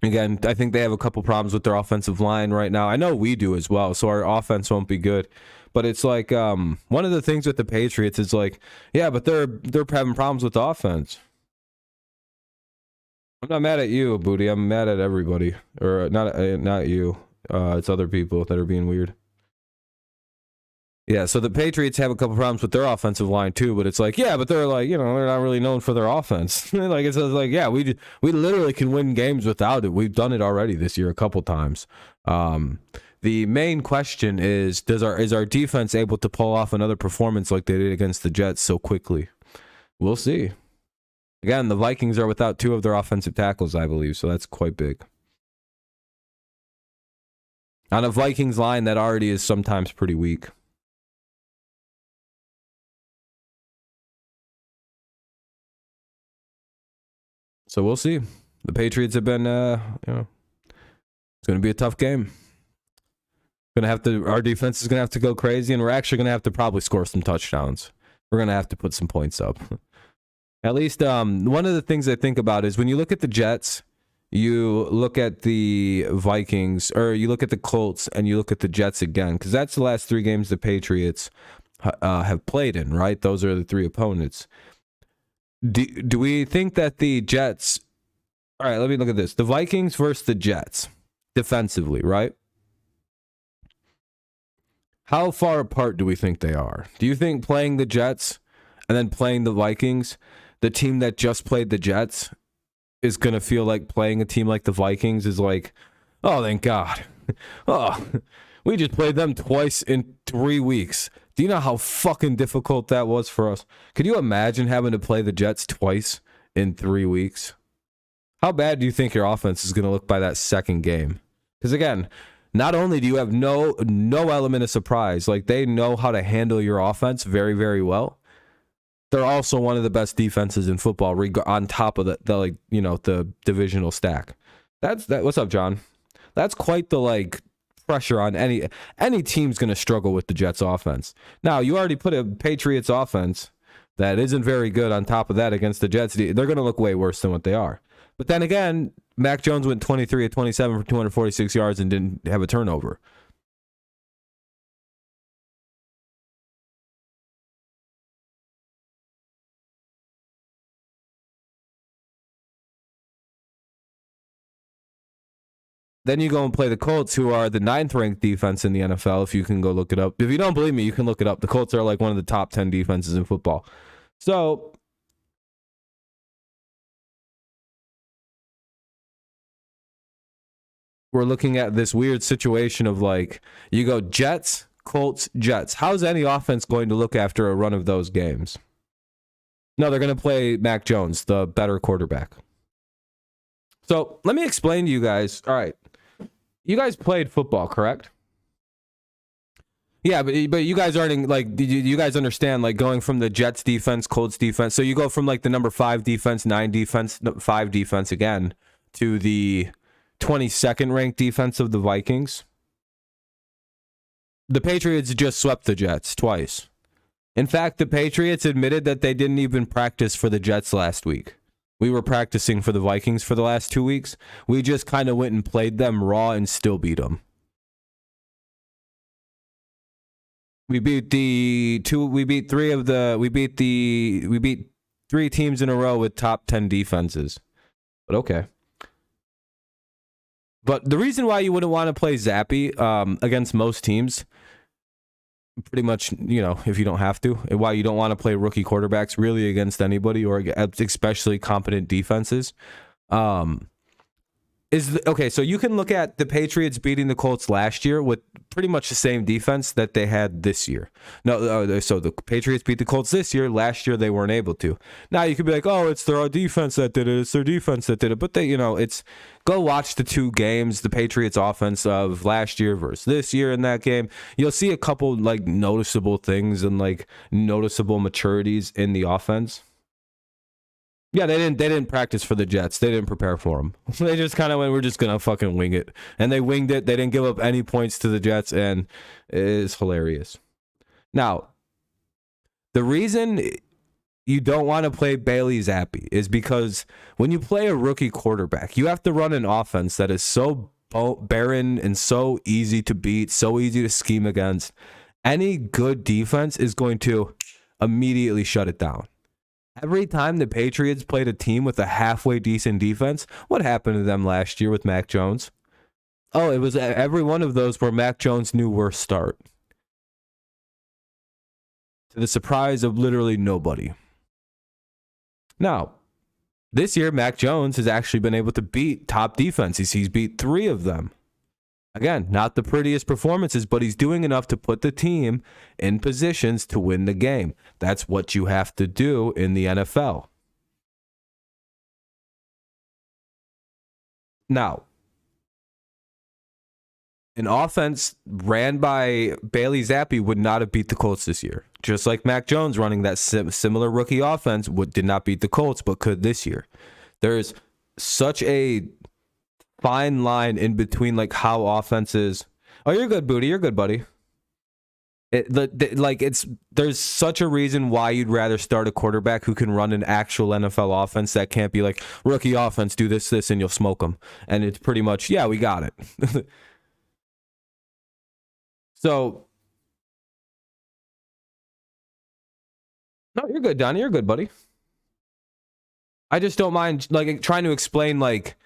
Again, I think they have a couple problems with their offensive line right now. I know we do as well, so our offense won't be good. But it's like one of the things with the Patriots is like, yeah, but they're having problems with the offense. I'm not mad at you, Booty. I'm mad at everybody, or not you. It's other people that are being weird. Yeah, so the Patriots have a couple problems with their offensive line too, but it's like, yeah, but they're like, you know, they're not really known for their offense. Like it's like, yeah, we literally can win games without it. We've done it already this year a couple times. The main question is our defense able to pull off another performance like they did against the Jets so quickly? We'll see. Again, the Vikings are without two of their offensive tackles, I believe, so that's quite big. On a Vikings line that already is sometimes pretty weak. So we'll see. The Patriots have been, it's going to be a tough game. Our defense is going to have to go crazy, and we're actually going to have to probably score some touchdowns. We're going to have to put some points up. At least one of the things I think about is when you look at the Jets, you look at the Vikings, or you look at the Colts, and you look at the Jets again, because that's the last 3 games the Patriots have played in, right? Those are the 3 opponents. Do we think that the Jets... All right, let me look at this. The Vikings versus the Jets, defensively, right? How far apart do we think they are? Do you think playing the Jets and then playing the Vikings, the team that just played the Jets, is going to feel like playing a team like the Vikings is like, oh, thank God. Oh, we just played them twice in 3 weeks. Do you know how fucking difficult that was for us? Could you imagine having to play the Jets twice in 3 weeks? How bad do you think your offense is going to look by that second game? Because again, not only do you have no element of surprise, like they know how to handle your offense very, very well. They're also one of the best defenses in football, on top of the divisional stack. What's up, John? That's quite the pressure on any team's going to struggle with the Jets offense. Now, you already put a Patriots offense that isn't very good on top of that against the Jets. They're going to look way worse than what they are. But then again, Mac Jones went 23 of 27 for 246 yards and didn't have a turnover. Then you go and play the Colts, who are the 9th ranked defense in the NFL, if you can go look it up. If you don't believe me, you can look it up. The Colts are like one of the top 10 defenses in football. So we're looking at this weird situation of you go Jets, Colts, Jets. How's any offense going to look after a run of those games? No, they're going to play Mac Jones, the better quarterback. So let me explain to you guys. All right. You guys played football, correct? Yeah, but you guys aren't you guys understand going from the Jets defense, Colts defense. So you go from the number 5 defense, 9 defense, 5 defense again to the 22nd ranked defense of the Vikings. The Patriots just swept the Jets twice. In fact, the Patriots admitted that they didn't even practice for the Jets last week. We were practicing for the Vikings for the last 2 weeks. We just kind of went and played them raw and still beat them. We beat 3 teams in a row with top 10 defenses. But okay. But the reason why you wouldn't want to play Zappy against most teams, pretty much, if you don't have to, and why you don't want to play rookie quarterbacks really against anybody, or especially competent defenses, so you can look at the Patriots beating the Colts last year with pretty much the same defense that they had this year. So the Patriots beat the Colts this year. Last year they weren't able to. Now you could be like, oh, it's their defense that did it. It's their defense that did it. But it's go watch the 2 games, the Patriots offense of last year versus this year in that game. You'll see a couple noticeable things and noticeable maturities in the offense. Yeah, they didn't practice for the Jets. They didn't prepare for them. They just kind of went, we're just going to fucking wing it. And they winged it. They didn't give up any points to the Jets, and it is hilarious. Now, the reason you don't want to play Bailey Zappi is because when you play a rookie quarterback, you have to run an offense that is so barren and so easy to beat, so easy to scheme against. Any good defense is going to immediately shut it down. Every time the Patriots played a team with a halfway decent defense, what happened to them last year with Mac Jones? Oh, it was every one of those where Mac Jones knew worst start. To the surprise of literally nobody. Now, this year, Mac Jones has actually been able to beat top defenses. He's beat 3 of them. Again, not the prettiest performances, but he's doing enough to put the team in positions to win the game. That's what you have to do in the NFL. Now, an offense ran by Bailey Zappi would not have beat the Colts this year. Just like Mac Jones running that similar rookie offense did not beat the Colts, but could this year. There's such a fine line in between like how offenses. Oh, you're good, Booty. You're good, buddy. There's such a reason why you'd rather start a quarterback who can run an actual NFL offense that can't be like rookie offense, do this, and you'll smoke them. And it's pretty much, yeah, we got it. So, no, you're good, Donnie. You're good, buddy. I just don't mind like trying to explain like,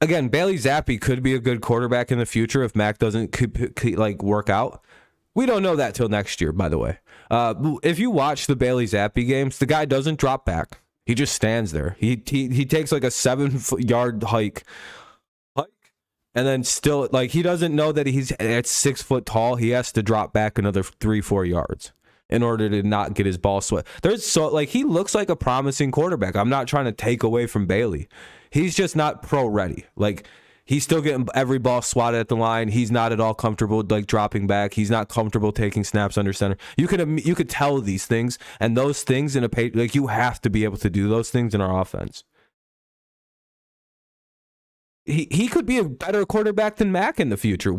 again, Bailey Zappi could be a good quarterback in the future if Mac doesn't like work out. We don't know that till next year, by the way. If you watch the Bailey Zappi games, the guy doesn't drop back. He just stands there. He takes like a 7-yard hike, and then still like he doesn't know that he's at 6 foot tall. He has to drop back another 3-4 yards in order to not get his ball sweat. He looks like a promising quarterback. I'm not trying to take away from Bailey. He's just not pro ready. Like, he's still getting every ball swatted at the line. He's not at all comfortable like dropping back. He's not comfortable taking snaps under center. You could tell these things, and those things in a page, like you have to be able to do those things in our offense. He could be a better quarterback than Mac in the future.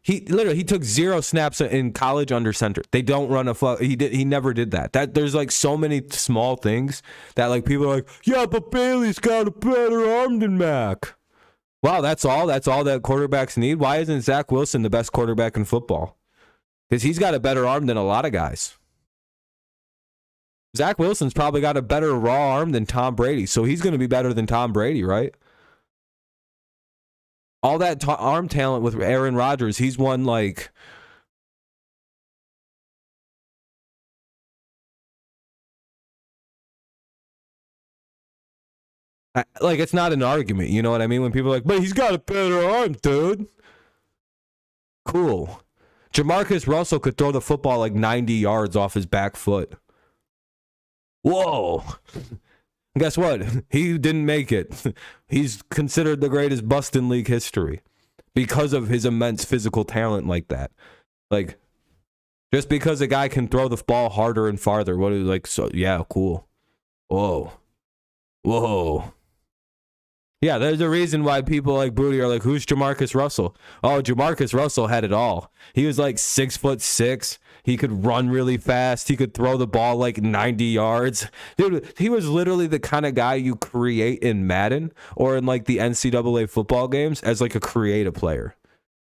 He took 0 snaps in college under center. They don't run he never did that. There's like so many small things that like people are like, yeah, but Bailey's got a better arm than Mac. Wow, that's all that quarterbacks need. Why isn't Zach Wilson the best quarterback in football? Because he's got a better arm than a lot of guys. Zach Wilson's probably got a better raw arm than Tom Brady, so he's going to be better than Tom Brady, right? All that arm talent with Aaron Rodgers, he's won like... it's not an argument, you know what I mean? When people are like, but he's got a better arm, dude. Cool. Jamarcus Russell could throw the football like 90 yards off his back foot. Whoa. Guess what? He didn't make it. He's considered the greatest bust in league history because of his immense physical talent like that. Like, just because a guy can throw the ball harder and farther, yeah, cool. Whoa. Yeah, there's a reason why people like Booty are like, who's Jamarcus Russell? Oh, Jamarcus Russell had it all. He was like 6'6". He could run really fast. He could throw the ball like 90 yards. Dude, he was literally the kind of guy you create in Madden or in like the NCAA football games as like a creative player.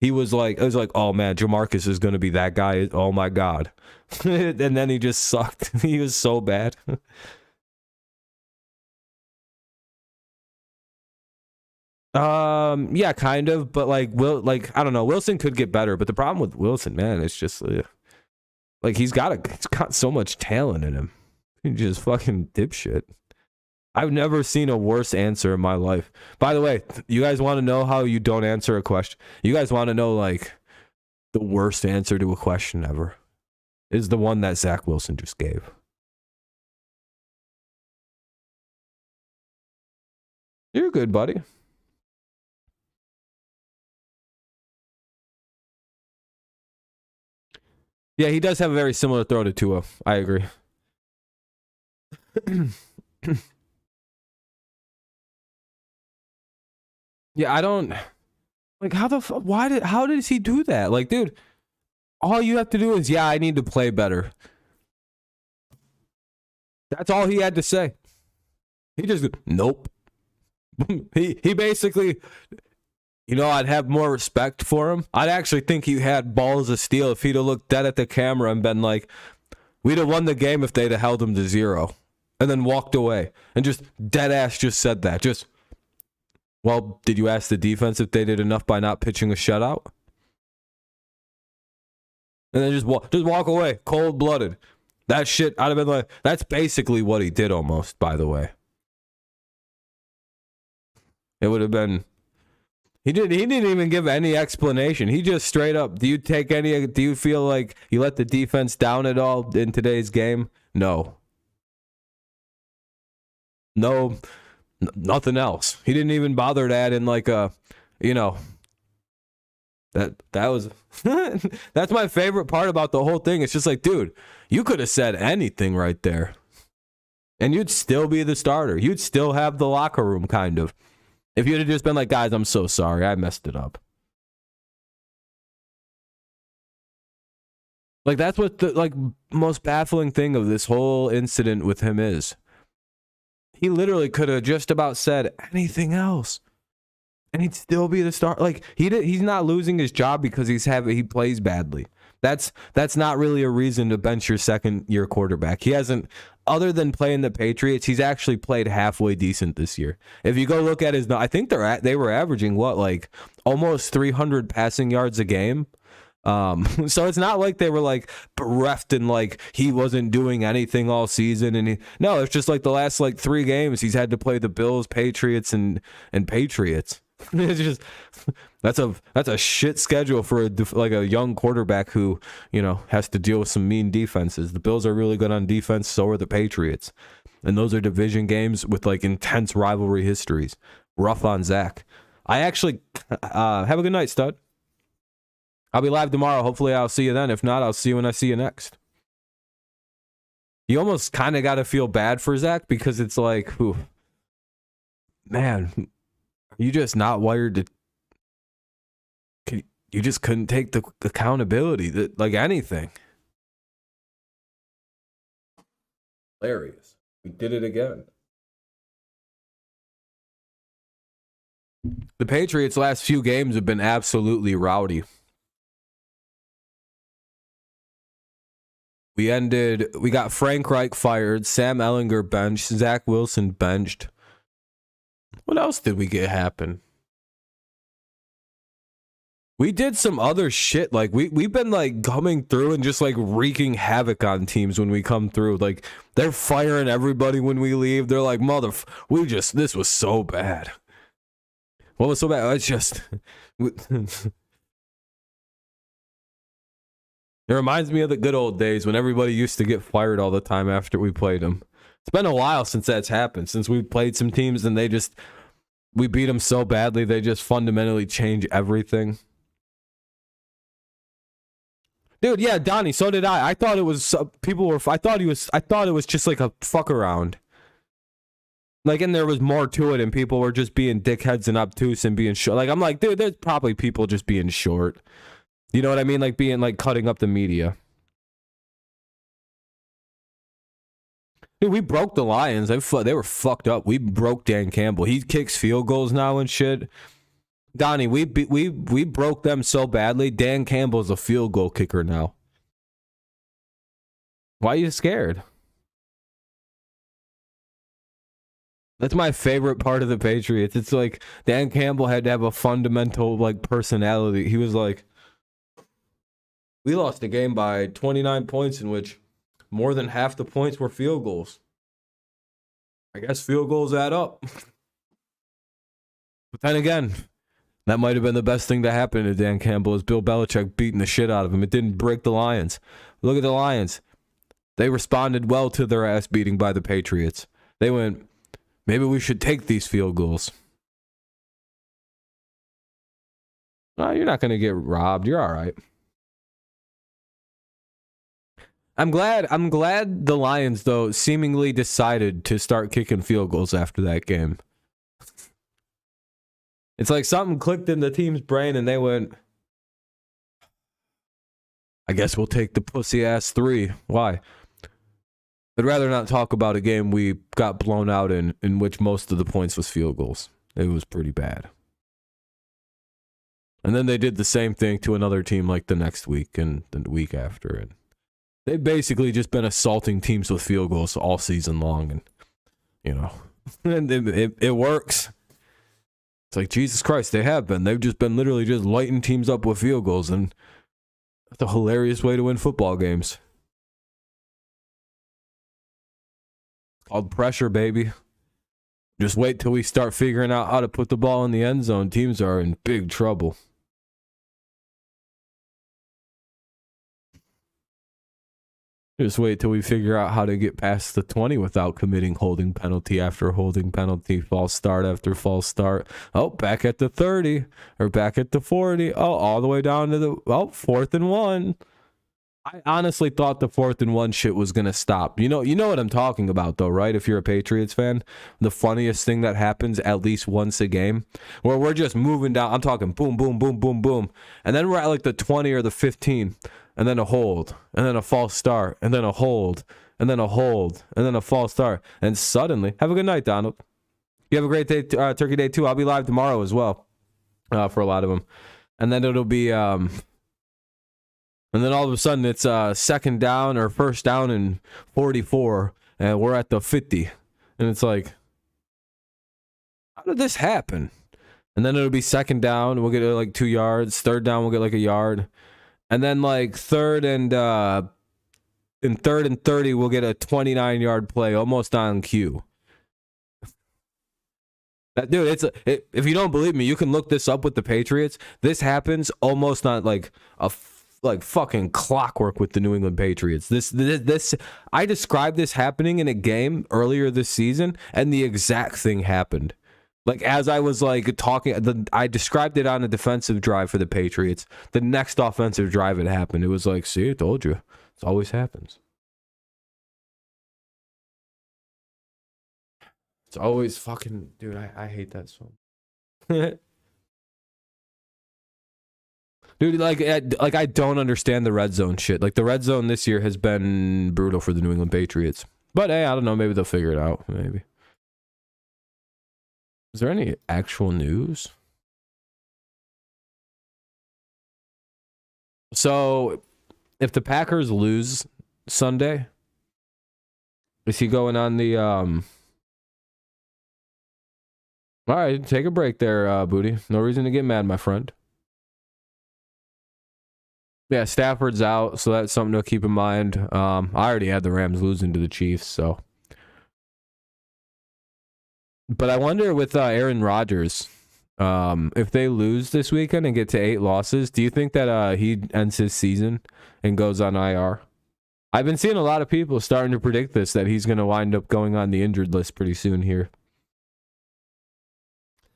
It was like, oh man, Jamarcus is going to be that guy. Oh my God. And then he just sucked. He was so bad. Yeah, kind of, but I don't know. Wilson could get better, but the problem with Wilson, man, it's just he's got so much talent in him. He just fucking dipshit. I've never seen a worse answer in my life. By the way, you guys want to know how you don't answer a question? You guys want to know like the worst answer to a question ever? Is the one that Zach Wilson just gave. You're good, buddy. Yeah, he does have a very similar throw to Tua. I agree. Yeah, I don't like how did he do that? Like, dude, all you have to do is, yeah, I need to play better. That's all he had to say. He just nope. he basically, I'd have more respect for him. I'd actually think he had balls of steel if he'd have looked dead at the camera and been like, we'd have won the game if they'd have held him to 0. And then walked away. And just dead ass just said that. Just, well, did you ask the defense if they did enough by not pitching a shutout? And then just walk away, cold-blooded. That shit, I'd have been like, that's basically what he did almost, by the way. It would have been... He didn't even give any explanation. He just straight up, do you feel like you let the defense down at all in today's game? No. No, nothing else. He didn't even bother to add in like that was that's my favorite part about the whole thing. It's just like, dude, you could have said anything right there. And you'd still be the starter. You'd still have the locker room, kind of. If you'd have just been like, guys, I'm so sorry. I messed it up. Like, that's what the most baffling thing of this whole incident with him is. He literally could have just about said anything else, and he'd still be the star. Like, he's not losing his job because he plays badly. That's not really a reason to bench your second-year quarterback. He hasn't, other than playing the Patriots, he's actually played halfway decent this year. If you go look at I think they were averaging almost 300 passing yards a game. So it's not like they were like bereft and like he wasn't doing anything all season. And no, it's just like the last 3 games he's had to play the Bills, Patriots, and Patriots. It's just that's a shit schedule for a young quarterback who has to deal with some mean defenses. The Bills are really good on defense, so are the Patriots, and those are division games with intense rivalry histories. Rough on Zach. I actually have a good night, stud. I'll be live tomorrow. Hopefully I'll see you then. If not, I'll see you when I see you next. You almost kind of got to feel bad for Zach because it's like, whew, man, you just not wired to. You just couldn't take the accountability that anything. Hilarious. We did it again. The Patriots' last few games have been absolutely rowdy. We got Frank Reich fired, Sam Ehlinger benched, Zach Wilson benched. What else did we get happen? We did some other shit. We've been coming through and just wreaking havoc on teams when we come through. They're firing everybody when we leave. They're like, this was so bad. What was so bad? It's just... It reminds me of the good old days when everybody used to get fired all the time after we played them. It's been a while since that's happened, since we played some teams and we beat them so badly, they just fundamentally change everything. Dude, yeah, Donnie, so did I. I thought it was, I thought it was just a fuck around. And there was more to it and people were just being dickheads and obtuse and being short. I'm like, dude, there's probably people just being short. You know what I mean? Being cutting up the media. Dude, we broke the Lions. They were fucked up. We broke Dan Campbell. He kicks field goals now and shit. Donnie, we broke them so badly. Dan Campbell's a field goal kicker now. Why are you scared? That's my favorite part of the Patriots. It's Dan Campbell had to have a fundamental personality. He was like, we lost the game by 29 points in which more than half the points were field goals. I guess field goals add up. But then again, that might have been the best thing to happen to Dan Campbell is Bill Belichick beating the shit out of him. It didn't break the Lions. Look at the Lions. They responded well to their ass beating by the Patriots. They went, maybe we should take these field goals. No, you're not going to get robbed. You're all right. I'm glad the Lions, though, seemingly decided to start kicking field goals after that game. It's like something clicked in the team's brain and they went, I guess we'll take the pussy-ass 3. Why? I'd rather not talk about a game we got blown out in which most of the points was field goals. It was pretty bad. And then they did the same thing to another team the next week and the week after. And they've basically just been assaulting teams with field goals all season long. And, and it works. It's like, Jesus Christ, they have been. They've just been literally just lighting teams up with field goals. And that's a hilarious way to win football games. It's called pressure, baby. Just wait till we start figuring out how to put the ball in the end zone. Teams are in big trouble. Just wait till we figure out how to get past the 20 without committing holding penalty after holding penalty, false start after false start. Oh, back at the 30 or back at the 40. Oh, all the way down to the 4th and 1. I honestly thought the 4th-and-1 shit was gonna stop. You know what I'm talking about, though, right? If you're a Patriots fan, the funniest thing that happens at least once a game, where we're just moving down. I'm talking boom, boom, boom, boom, boom, and then we're at like the 20 or the 15, and then a hold, and then a false start, and then a hold, and then a hold, and then a false start, and suddenly, have a good night, Donald. You have a great day, Turkey Day too. I'll be live tomorrow as well, for a lot of them, and then it'll be And then all of a sudden it's second down or first down and 44, and we're at the 50. And it's like, how did this happen? And then it'll be second down, we'll get like 2 yards. Third down, we'll get like a yard. And then like third and 30, we'll get a 29-yard play almost on cue. Dude, if you don't believe me, you can look this up with the Patriots. This happens almost on like fucking clockwork with the New England Patriots. This I described this happening in a game earlier this season, and the exact thing happened. Like as I was like talking, I described it on a defensive drive for the Patriots. The next offensive drive it happened. It was like, see, I told you, it always happens. It's always fucking, dude. I hate that song. Dude, like I don't understand the red zone shit. Like the red zone this year has been brutal for the New England Patriots. But hey, I don't know. Maybe they'll figure it out. Maybe. Is there any actual news? So, if the Packers lose Sunday, is he going on the All right, take a break there, Booty. No reason to get mad, my friend. Yeah, Stafford's out, so that's something to keep in mind. I already had the Rams losing to the Chiefs, so. But I wonder with Aaron Rodgers, if they lose this weekend and get to 8 losses, do you think that he ends his season and goes on IR? I've been seeing a lot of people starting to predict this, that he's going to wind up going on the injured list pretty soon here.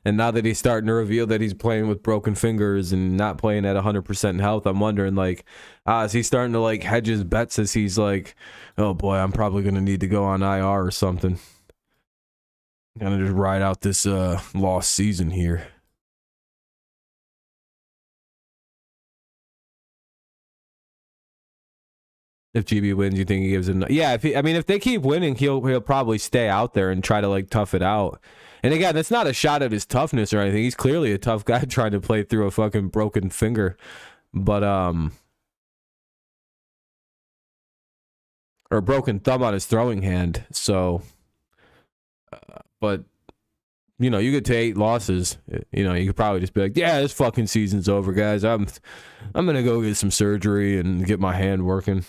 And now that he's starting to reveal that he's playing with broken fingers and not playing at 100% health, I'm wondering, like, is he starting to, like, hedge his bets as he's like, oh, boy, I'm probably going to need to go on IR or something. Going to just ride out this lost season here. If GB wins, you think he gives him? Yeah, if they keep winning, he'll probably stay out there and try to like tough it out. And again, that's not a shot at his toughness or anything. He's clearly a tough guy trying to play through a fucking broken finger, but or a broken thumb on his throwing hand. So, but you know, you get to 8 losses. You know, you could probably just be like, yeah, this fucking season's over, guys. I'm gonna go get some surgery and get my hand working.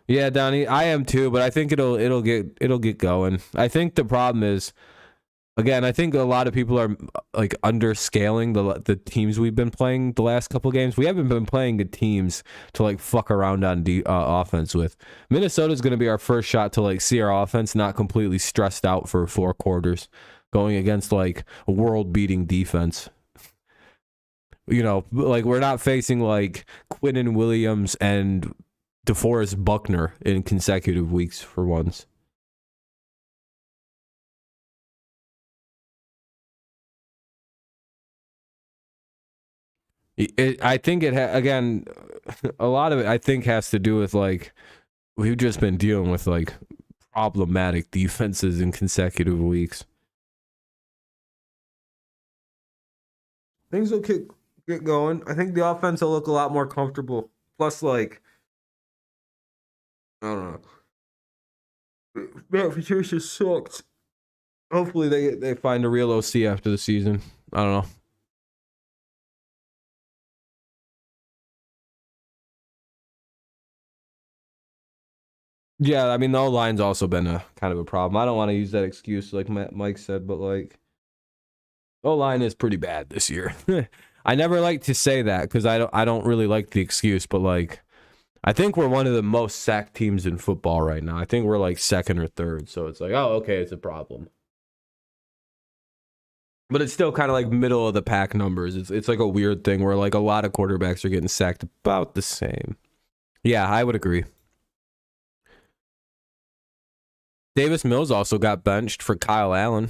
Yeah, Donnie, I am too, but I think it'll get going. I think the problem is, again, I think a lot of people are like underscaling the teams we've been playing the last couple games. We haven't been playing good teams to like fuck around on offense with. Minnesota's going to be our first shot to like see our offense not completely stressed out for 4 quarters, going against like a world-beating defense. You know, like we're not facing like Quinnen Williams and DeForest Buckner in consecutive weeks for once. I think again, a lot of it I think has to do with like we've just been dealing with like problematic defenses in consecutive weeks. Things will get going. I think the offense will look a lot more comfortable. Plus, like, I don't know. Matt Patricia sucked. Hopefully they find a real OC after the season. I don't know. Yeah, I mean the O-line's also been a kind of a problem. I don't want to use that excuse like Mike said, but like O-line is pretty bad this year. I never like to say that because I don't really like the excuse, but like I think we're one of the most sacked teams in football right now. I think we're like second or third, so it's like, oh, okay, it's a problem. But it's still kind of like middle of the pack numbers. It's like a weird thing where like a lot of quarterbacks are getting sacked about the same. Yeah, I would agree. Davis Mills also got benched for Kyle Allen.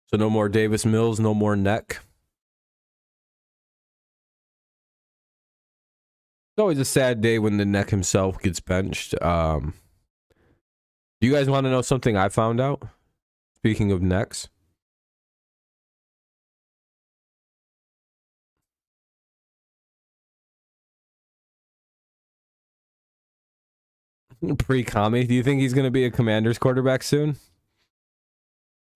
So no more Davis Mills, no more neck. It's always a sad day when the neck himself gets benched. Do you guys want to know something I found out? Speaking of necks. Pre-Kami, do you think he's going to be a Commanders quarterback soon?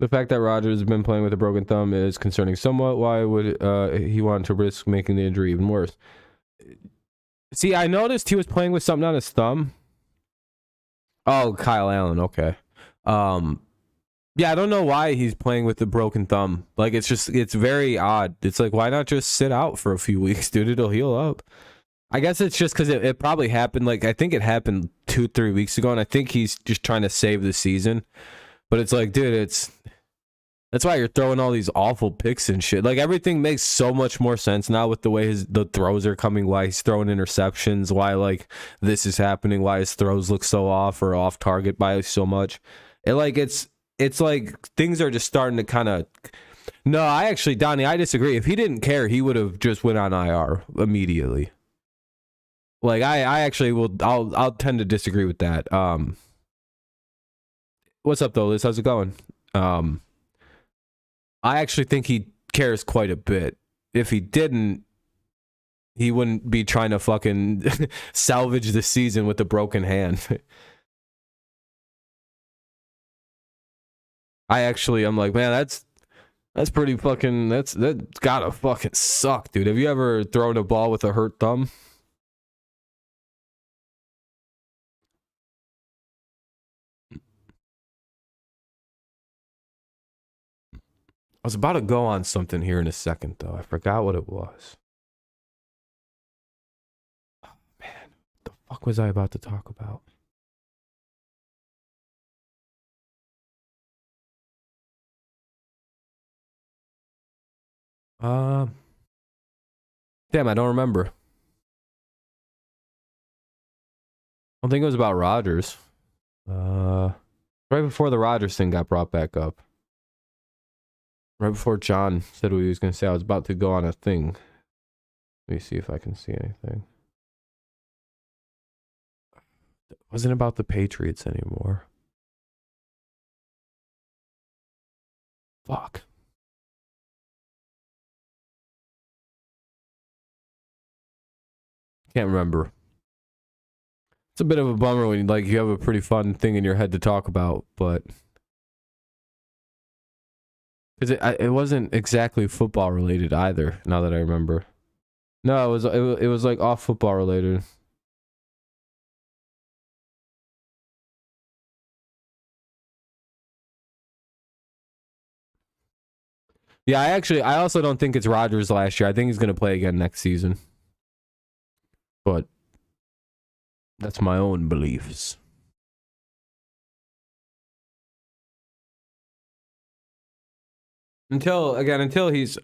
The fact that Rodgers has been playing with a broken thumb is concerning somewhat. Why would he want to risk making the injury even worse? See, I noticed he was playing with something on his thumb. Oh, Kyle Allen. Okay. Yeah, I don't know why he's playing with the broken thumb. Like, it's very odd. It's like, why not just sit out for a few weeks, dude? It'll heal up. I guess it's just because it probably happened. Like, I think it happened 2-3 weeks ago, and I think he's just trying to save the season. But it's like, dude, that's why you're throwing all these awful picks and shit. Like, everything makes so much more sense now with the way the throws are coming, why he's throwing interceptions, why, like, this is happening, why his throws look so off or off target by so much. It's like things are just starting to kind of... No, Donnie, I disagree. If he didn't care, he would have just went on IR immediately. Like, I actually will... I'll tend to disagree with that. What's up, though, Liz? How's it going? I actually think he cares quite a bit. If he didn't, he wouldn't be trying to fucking salvage the season with a broken hand. I'm like, man, that's pretty fucking... That's gotta fucking suck, dude. Have you ever thrown a ball with a hurt thumb? I was about to go on something here in a second, though. I forgot what it was. Oh, man. What the fuck was I about to talk about? Damn, I don't remember. I don't think it was about Rodgers. Right before the Rodgers thing got brought back up. Right before John said what he was going to say, I was about to go on a thing. Let me see if I can see anything. It wasn't about the Patriots anymore. Fuck. Can't remember. It's a bit of a bummer when like you have a pretty fun thing in your head to talk about, but because it wasn't exactly football related either. Now that I remember, no, it was like off football related. Yeah, I also don't think it's Rodgers last year. I think he's going to play again next season. But that's my own beliefs. Until he's...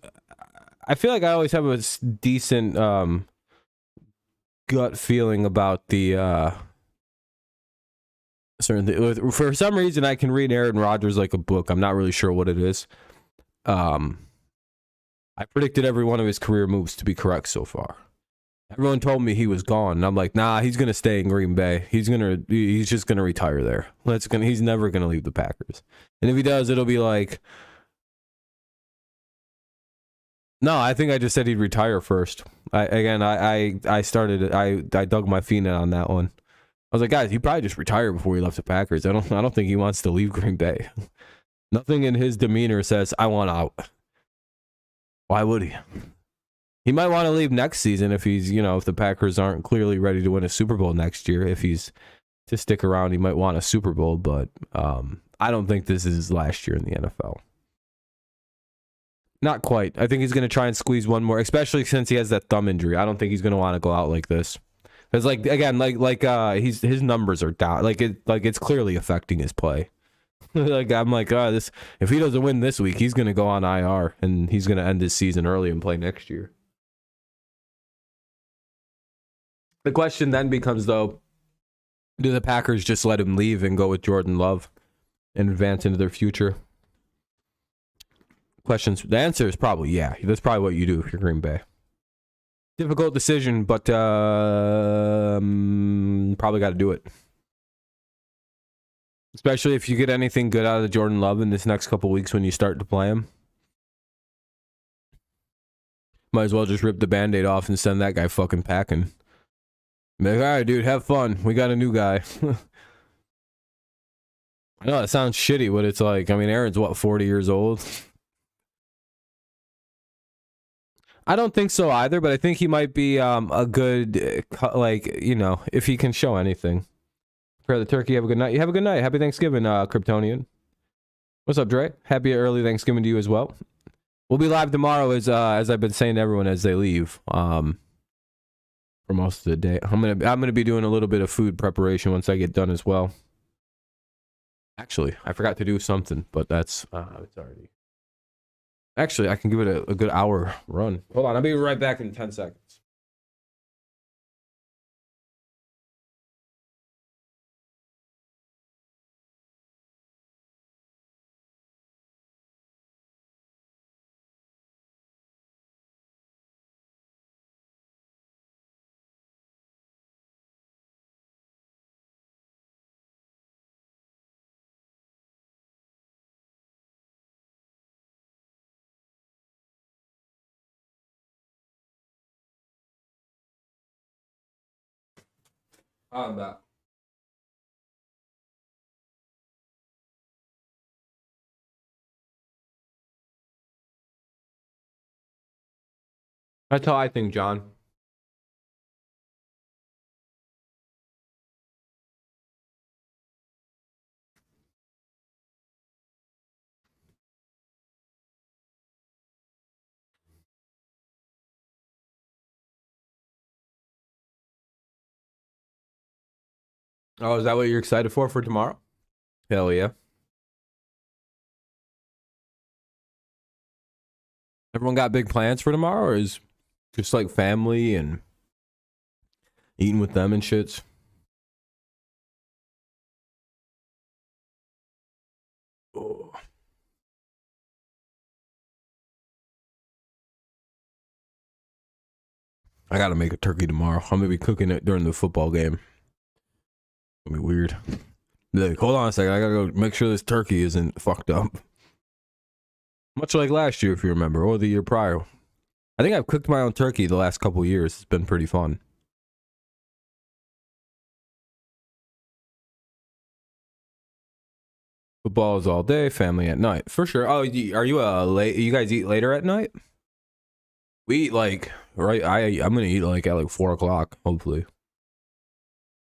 I feel like I always have a decent gut feeling about the... For some reason, I can read Aaron Rodgers like a book. I'm not really sure what it is. I predicted every one of his career moves to be correct so far. Everyone told me he was gone, and I'm like, nah, he's gonna stay in Green Bay. He's just gonna retire there. He's never gonna leave the Packers. And if he does, it'll be like, no, I think I just said he'd retire first. I dug my feet in on that one. I was like, guys, he probably just retired before he left the Packers. I don't think he wants to leave Green Bay. Nothing in his demeanor says I want out. Why would he? He might want to leave next season if if the Packers aren't clearly ready to win a Super Bowl next year. If he's to stick around, he might want a Super Bowl, but I don't think this is his last year in the NFL. Not quite. I think he's going to try and squeeze one more, especially since he has that thumb injury. I don't think he's going to want to go out like this. Because his numbers are down. Like it's clearly affecting his play. Like I'm like, oh, this if he doesn't win this week, he's gonna go on IR and he's gonna end his season early and play next year. The question then becomes though, do the Packers just let him leave and go with Jordan Love and advance into their future? The answer is probably yeah. That's probably what you do if you're Green Bay. Difficult decision, but probably got to do it. Especially if you get anything good out of Jordan Love in this next couple weeks when you start to play him. Might as well just rip the Band-Aid off and send that guy fucking packing. Like, all right, dude, have fun. We got a new guy. I know that sounds shitty, but it's like, I mean, Aaron's what, 40 years old? I don't think so either, but I think he might be a good, like, you know, if he can show anything. Prepare the turkey. Have a good night. You have a good night. Happy Thanksgiving, Kryptonian. What's up, Dre? Happy early Thanksgiving to you as well. We'll be live tomorrow, as I've been saying to everyone as they leave. For most of the day, I'm gonna be doing a little bit of food preparation once I get done as well. Actually, I forgot to do something, but that's it's already. Actually, I can give it a good hour run. Hold on, I'll be right back in 10 seconds. I'm back. That's how I think, John. Oh, is that what you're excited for tomorrow? Hell yeah. Everyone got big plans for tomorrow, or is just like family and eating with them and shits? Oh. I gotta make a turkey tomorrow. I'm gonna be cooking it during the football game. It'll be weird. Like, hold on a second. I gotta go make sure this turkey isn't fucked up. Much like last year, if you remember, or the year prior. I think I've cooked my own turkey the last couple of years. It's been pretty fun. Football is all day, family at night, for sure. Oh, are you late? You guys eat later at night? We eat like right. I'm gonna eat like at like 4 o'clock, hopefully.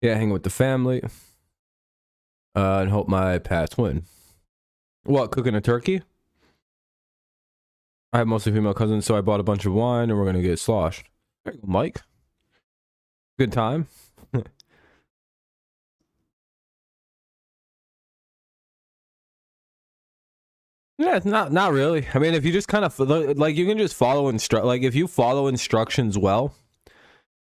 Yeah, hang with the family. And hope my Pats win. What, cooking a turkey? I have mostly female cousins, so I bought a bunch of wine and we're gonna get sloshed. There you go, Mike. Good time. Yeah, it's not really. I mean, if you just kind of like, you can just follow if you follow instructions well,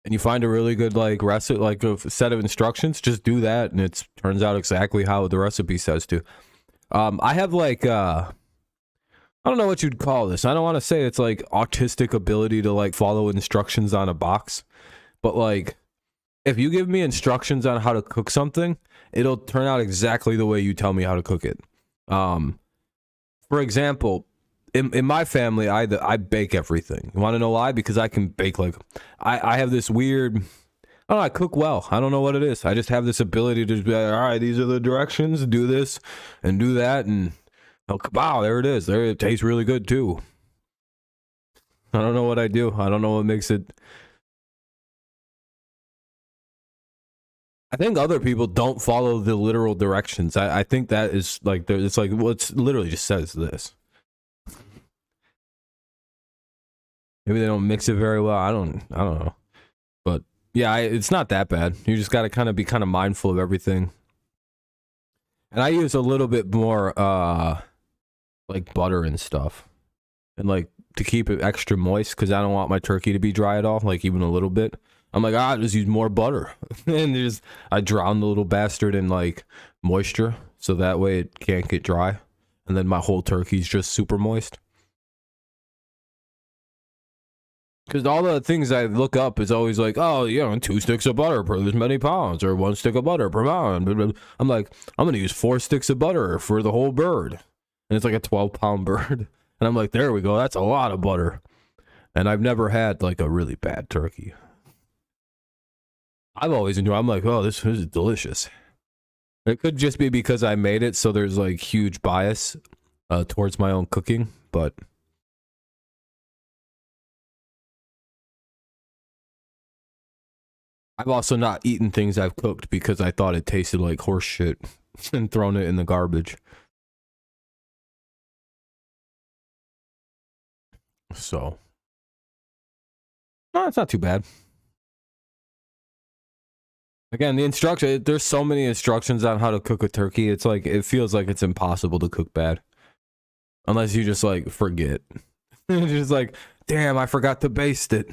and you find a really good like recipe, like a set of instructions, just do that, and it turns out exactly how the recipe says to. I have like I don't know what you'd call this. I don't want to say it's like autistic ability to like follow instructions on a box, but like if you give me instructions on how to cook something, it'll turn out exactly the way you tell me how to cook it. For example, in my family, I bake everything. You want to know why? Because I can bake like I have this weird. I don't know, I cook well. I don't know what it is. I just have this ability to be like, all right, these are the directions. Do this and do that, and oh, wow, there it is. There, it tastes really good too. I don't know what I do. I don't know what makes it. I think other people don't follow the literal directions. I think that is like it's like well, it's literally just says this. Maybe they don't mix it very well. I don't know. But yeah, it's not that bad. You just got to kind of be kind of mindful of everything. And I use a little bit more like butter and stuff, and like to keep it extra moist because I don't want my turkey to be dry at all, like even a little bit. I'm like, I'll just use more butter. And just I drown the little bastard in like moisture so that way it can't get dry, and then my whole turkey's just super moist. Because all the things I look up is always like, oh, 2 sticks of butter per this many pounds, or 1 stick of butter per pound. I'm like, I'm going to use 4 sticks of butter for the whole bird. And it's like a 12-pound bird. And I'm like, there we go. That's a lot of butter. And I've never had like a really bad turkey. I've always enjoyed, I'm like, oh, this is delicious. It could just be because I made it, so there's like huge bias towards my own cooking, but... I've also not eaten things I've cooked because I thought it tasted like horse shit and thrown it in the garbage. So, no, it's not too bad. Again, the instruction, there's so many instructions on how to cook a turkey. It's like, it feels like it's impossible to cook bad. Unless you just like forget. It's just like, damn, I forgot to baste it.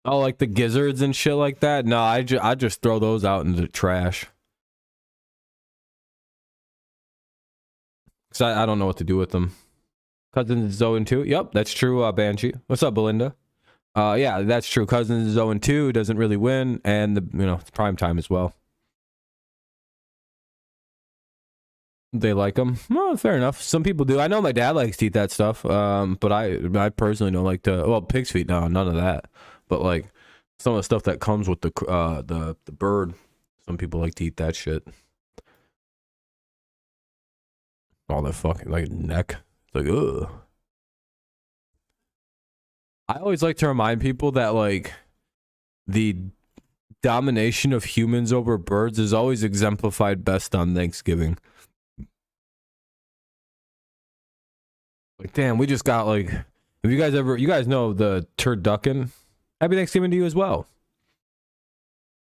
Oh, like the gizzards and shit like that? No, I just throw those out into the trash. Because I don't know what to do with them. Cousins is 0-2. Yep, that's true, Banshee. What's up, Belinda? Yeah, that's true. Cousins is 0-2, doesn't really win, and it's prime time as well. They like them. Well, fair enough. Some people do. I know my dad likes to eat that stuff, but I personally don't like to. Well, pig's feet, no, none of that. But like some of the stuff that comes with the bird, some people like to eat that shit. All that fucking like neck, it's like ugh. I always like to remind people that like the domination of humans over birds is always exemplified best on Thanksgiving. Like, damn, we just got like, if you guys know the turducken? Happy Thanksgiving to you as well.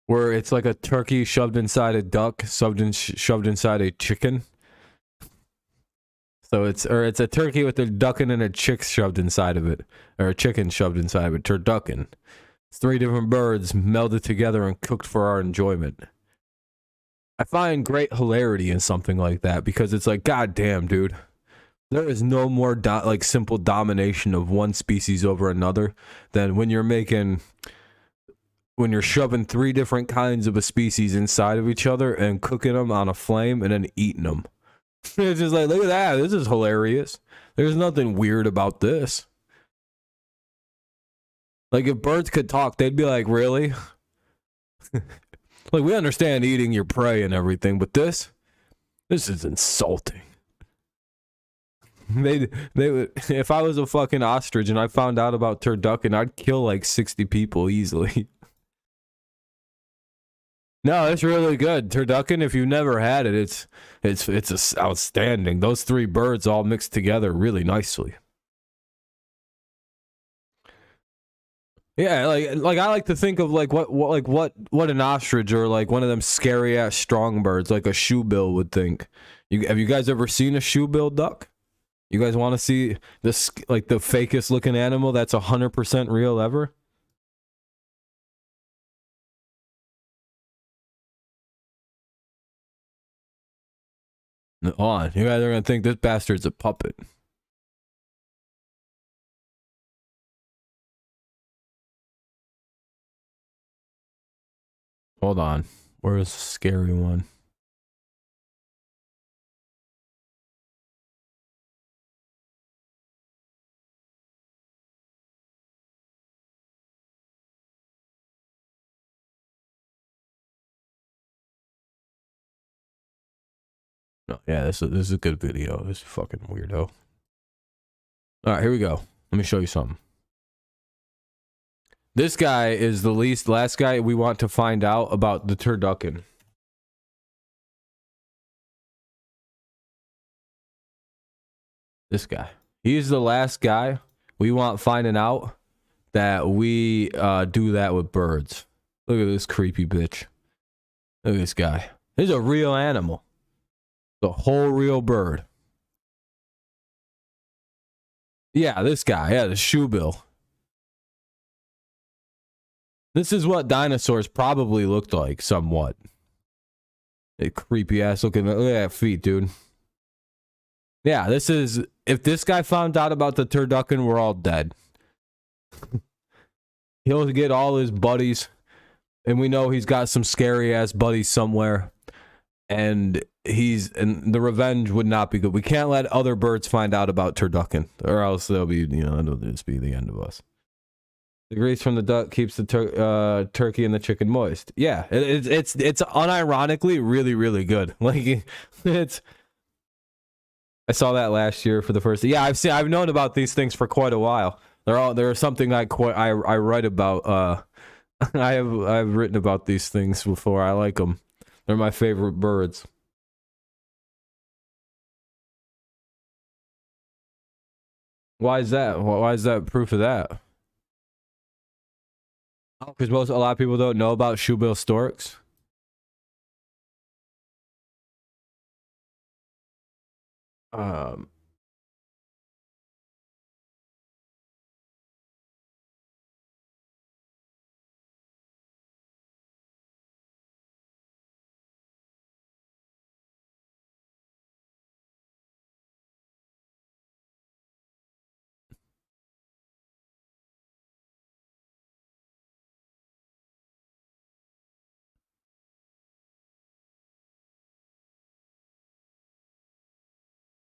Where it's like a turkey shoved inside a duck, shoved inside a chicken. So it's a turkey with a duckin and a chick shoved inside of it, or a chicken shoved inside of it. Turducken. It's 3 different birds melded together and cooked for our enjoyment. I find great hilarity in something like that because it's like, god damn, dude. There is no more like simple domination of one species over another than when you're shoving 3 different kinds of a species inside of each other and cooking them on a flame and then eating them. It's just like, look at that. This is hilarious. There's nothing weird about this. Like, if birds could talk, they'd be like, really? Like, we understand eating your prey and everything, but this is insulting. They would, if I was a fucking ostrich and I found out about turducken, I'd kill like 60 people easily. No, it's really good. Turducken, if you've never had it, it's outstanding. Those 3 birds all mixed together really nicely. Yeah, like I like to think of like what an ostrich or like one of them scary ass strong birds like a shoebill would think. Have you guys ever seen a shoebill duck? You guys want to see this, like the fakest looking animal that's 100% real ever? Hold on, you guys are gonna think this bastard's a puppet. Hold on, where's the scary one? No, yeah, this is a good video. This fucking weirdo. All right, here we go. Let me show you something. This guy is the last guy we want to find out about the turducken. This guy. He's the last guy we want finding out that we do that with birds. Look at this creepy bitch. Look at this guy. He's a real animal. The whole real bird. Yeah, this guy. Yeah, the shoebill. This is what dinosaurs probably looked like, somewhat. A creepy ass looking. Look at that feet, dude. Yeah, this is. If this guy found out about the turducken, we're all dead. He'll get all his buddies, and we know he's got some scary ass buddies somewhere. And the revenge would not be good. We can't let other birds find out about turducken, or else they'll be, it'll just be the end of us. The grease from the duck keeps the turkey and the chicken moist. Yeah, it's unironically really, really good. Like it's. I saw that last year for the first. Yeah, I've known about these things for quite a while. They're something I write about. I've written about these things before. I like them. They're my favorite birds. Why is that? Why is that proof of that? Oh, because a lot of people don't know about shoebill storks.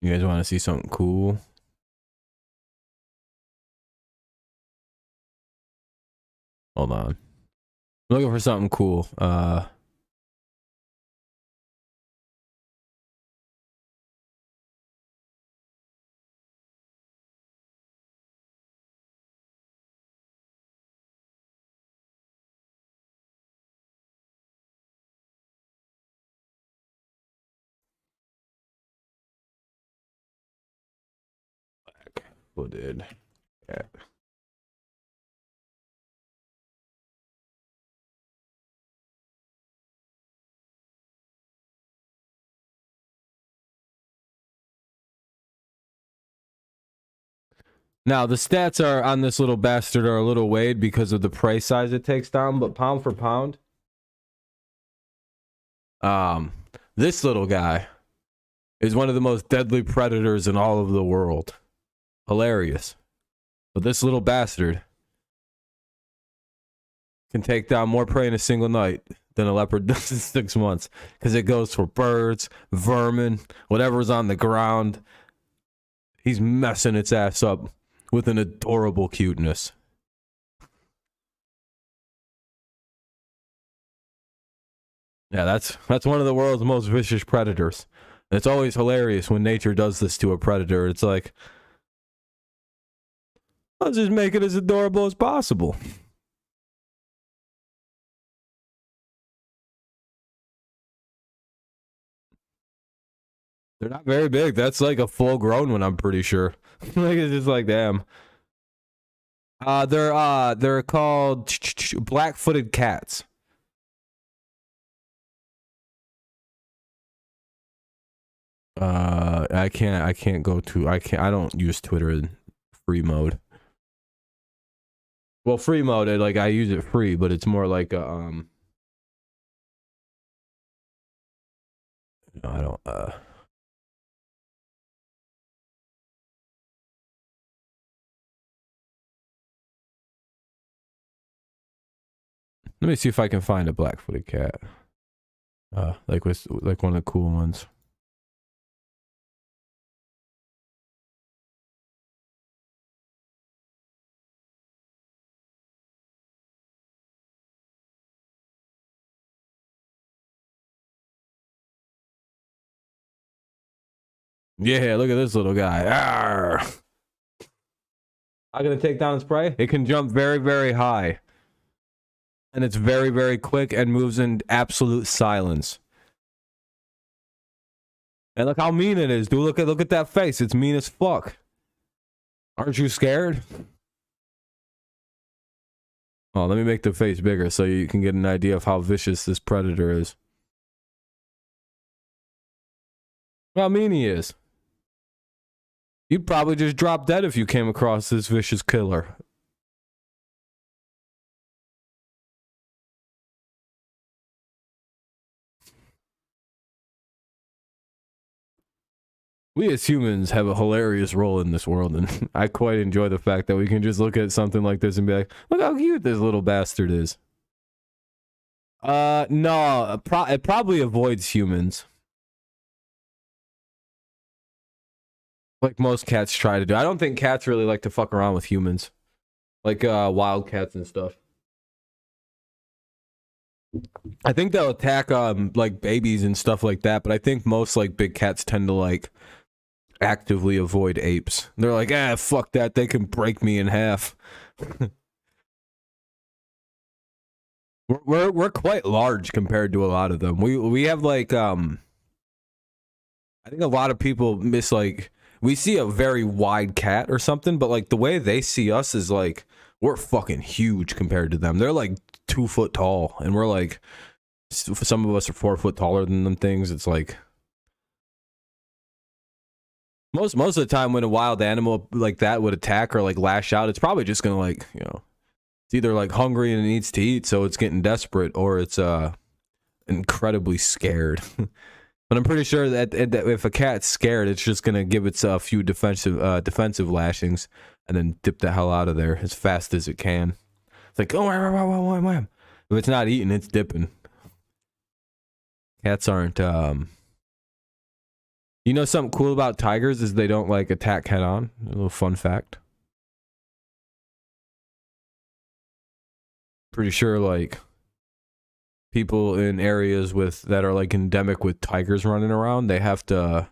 You guys want to see something cool? Hold on. I'm looking for something cool. Footed. Yeah. Now the stats are on this little bastard are a little weighed because of the prey size it takes down, but pound for pound, this little guy is one of the most deadly predators in all of the world. Hilarious. But this little bastard can take down more prey in a single night than a leopard does in 6 months, because it goes for birds, vermin, whatever's on the ground. He's messing its ass up with an adorable cuteness. Yeah, that's one of the world's most vicious predators. And it's always hilarious when nature does this to a predator. It's like, let's just make it as adorable as possible. They're not very big. That's like a full grown one, I'm pretty sure. Like it's just like, damn. They're called black-footed cats. I don't use Twitter in free mode. Well, free mode, like I use it free, but it's more like a I don't let me see if I can find a black-footed cat. Like one of the cool ones. Yeah, look at this little guy. Arr! I'm gonna take down its prey. It can jump very, very high. And it's very, very quick and moves in absolute silence. And look how mean it is, dude. Look at that face. It's mean as fuck. Aren't you scared? Oh, let me make the face bigger so you can get an idea of how vicious this predator is. How mean he is. You'd probably just drop dead if you came across this vicious killer. We as humans have a hilarious role in this world, and I quite enjoy the fact that we can just look at something like this and be like, look how cute this little bastard is. No, it probably avoids humans. Like most cats try to do. I don't think cats really like to fuck around with humans. Like, wild cats and stuff. I think they'll attack, like, babies and stuff like that, but I think most, like, big cats tend to, like, actively avoid apes. They're like, fuck that, they can break me in half. We're quite large compared to a lot of them. We have, like, I think a lot of people miss, like, we see a very wide cat or something, but like the way they see us is like we're fucking huge compared to them. They're like 2 foot tall, and we're like some of us are 4 foot taller than them things. It's like most of the time when a wild animal like that would attack or like lash out, it's probably just gonna like, you know, it's either like hungry and it needs to eat, so it's getting desperate, or it's incredibly scared. But I'm pretty sure that if a cat's scared, it's just gonna give it a few defensive lashings and then dip the hell out of there as fast as it can. It's like, oh, wham, wham. If it's not eating, it's dipping. Cats aren't. You know something cool about tigers is they don't like attack head on. A little fun fact. Pretty sure like people in areas that are like endemic with tigers running around, they have to,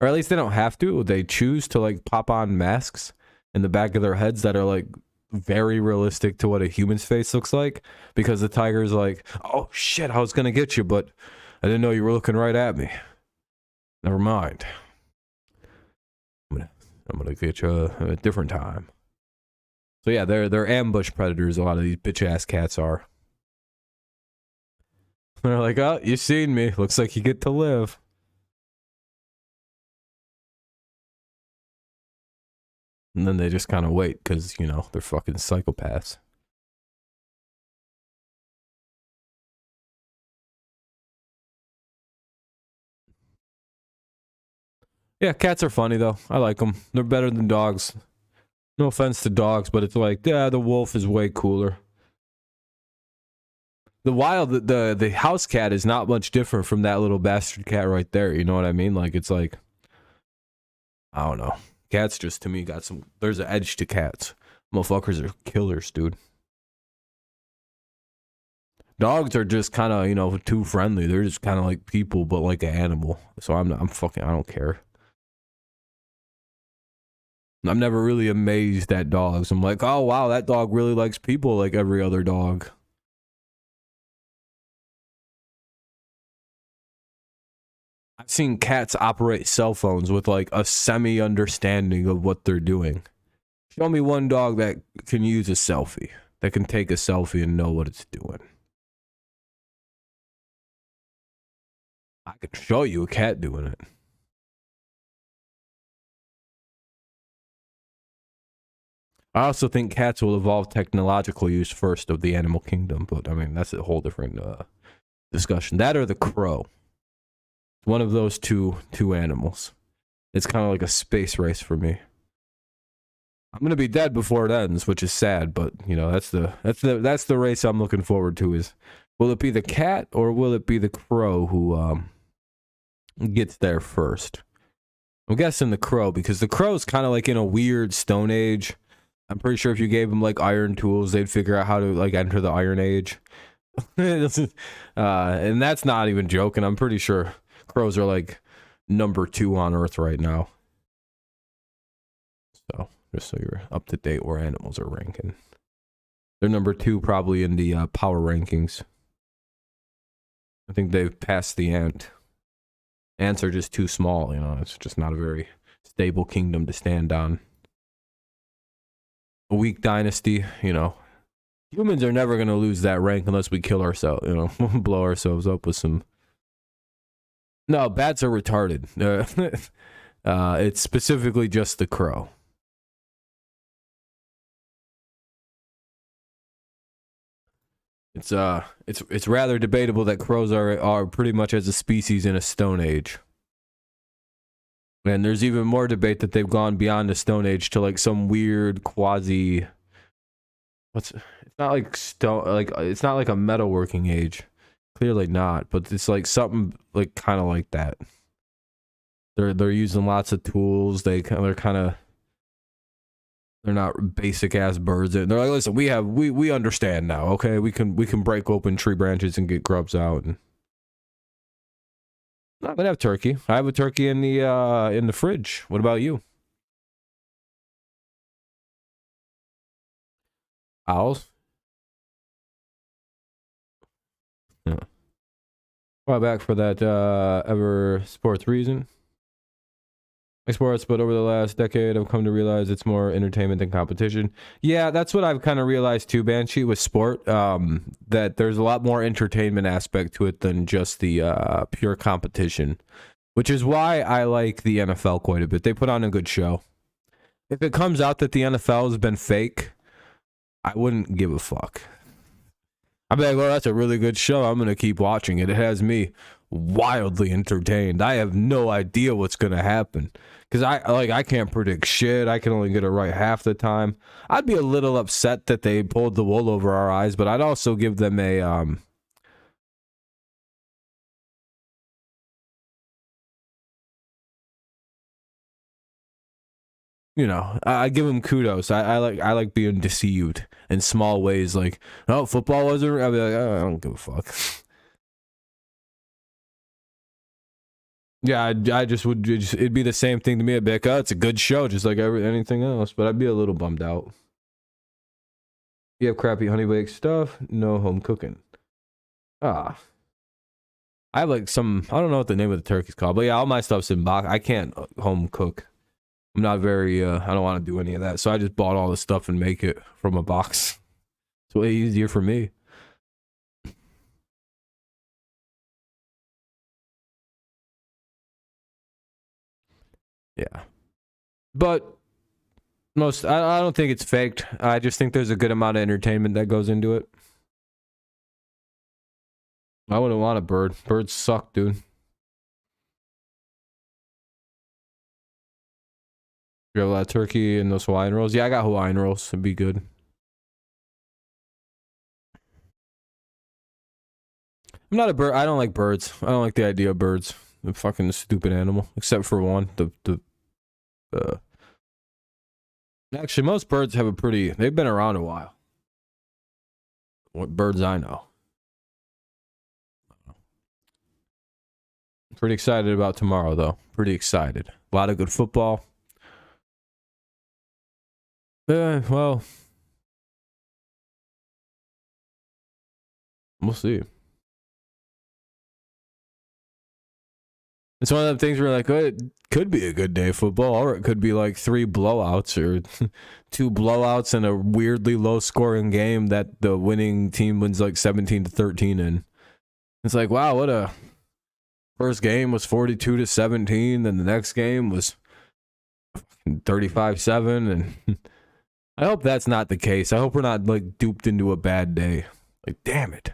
or at least they don't have to, they choose to like pop on masks in the back of their heads that are like very realistic to what a human's face looks like, because the tiger's like, oh shit, I was gonna get you, but I didn't know you were looking right at me. Never mind. I'm gonna get you a different time. So yeah, they're ambush predators. A lot of these bitch ass cats are. They're like, oh, you seen me. Looks like you get to live. And then they just kind of wait because, you know, they're fucking psychopaths. Yeah, cats are funny, though. I like them. They're better than dogs. No offense to dogs, but it's like, yeah, the wolf is way cooler. The house cat is not much different from that little bastard cat right there. You know what I mean? Like, it's like, I don't know. Cats just, to me, got some, there's an edge to cats. Motherfuckers are killers, dude. Dogs are just kind of, you know, too friendly. They're just kind of like people, but like an animal. So I don't care. I'm never really amazed at dogs. I'm like, oh, wow, that dog really likes people like every other dog. I've seen cats operate cell phones with like a semi-understanding of what they're doing. Show me one dog that can use a selfie, that can take a selfie and know what it's doing. I can show you a cat doing it. I also think cats will evolve technological use first of the animal kingdom, but I mean, that's a whole different discussion. That or the crow. One of those two animals. It's kind of like a space race for me. I'm gonna be dead before it ends, which is sad, but you know, that's the race I'm looking forward to. Is will it be the cat or will it be the crow who gets there first? I'm guessing the crow, because the crow's kind of like in a weird stone age. I'm pretty sure if you gave them like iron tools, they'd figure out how to like enter the iron age. And that's not even joking. I'm pretty sure crows are like number 2 on Earth right now. So just so you're up to date where animals are ranking. They're number 2 probably in the power rankings. I think they've passed the ant. Ants are just too small, you know. It's just not a very stable kingdom to stand on. A weak dynasty, you know, Humans are never going to lose that rank unless we kill ourselves, you know, blow ourselves up with some. No, bats are retarded. It's specifically just the crow. It's rather debatable that crows are pretty much as a species in a stone age. And there's even more debate that they've gone beyond the stone age to like some weird quasi it's not like stone, like it's not like a metalworking age. Clearly not, but it's like something like kind of like that. They're using lots of tools. They're not basic ass birds. They're like, listen, we understand now. Okay, we can break open tree branches and get grubs out. And I'm gonna have turkey. I have a turkey in the fridge. What about you? Owls. Yeah. Well, back for that ever sports reason. Like sports, but over the last decade, I've come to realize it's more entertainment than competition. Yeah, that's what I've kind of realized too, Banshee, with sport. That there's a lot more entertainment aspect to it than just the pure competition, which is why I like the NFL quite a bit. They put on a good show. If it comes out that the NFL has been fake, I wouldn't give a fuck. I'd be like, well, that's a really good show. I'm going to keep watching it. It has me wildly entertained. I have no idea what's going to happen because I can't predict shit. I can only get it right half the time. I'd be a little upset that they pulled the wool over our eyes, but I'd also give them a you know, I give them kudos. I like being deceived in small ways. Like, oh, football wasn't. I'd be like, oh, I don't give a fuck. Yeah, I just would. It'd be the same thing to me. I'd be like, oh, it's a good show, just like anything else. But I'd be a little bummed out. You have crappy honey baked stuff. No home cooking. Ah, I have like some. I don't know what the name of the turkey's called, but yeah, all my stuff's in box. I can't home cook. I'm not very. I don't want to do any of that, so I just bought all the stuff and make it from a box. It's way easier for me. Yeah. But I don't think it's faked. I just think there's a good amount of entertainment that goes into it. I wouldn't want a bird. Birds suck, dude. You have a lot of turkey and those Hawaiian rolls? Yeah, I got Hawaiian rolls. It'd be good. I'm not a bird. I don't like birds. I don't like the idea of birds. The fucking stupid animal. Except for one. Actually, most birds have a pretty. They've been around a while. What birds I know. Pretty excited about tomorrow, though. Pretty excited. A lot of good football. Well, we'll see. It's one of the things where like, oh, it could be a good day of football, or it could be like 3 blowouts or 2 blowouts and a weirdly low scoring game that the winning team wins like 17-13 in. It's like, wow, what a first game was 42-17, then the next game was 35-7, and I hope that's not the case. I hope we're not like duped into a bad day. Like, damn it.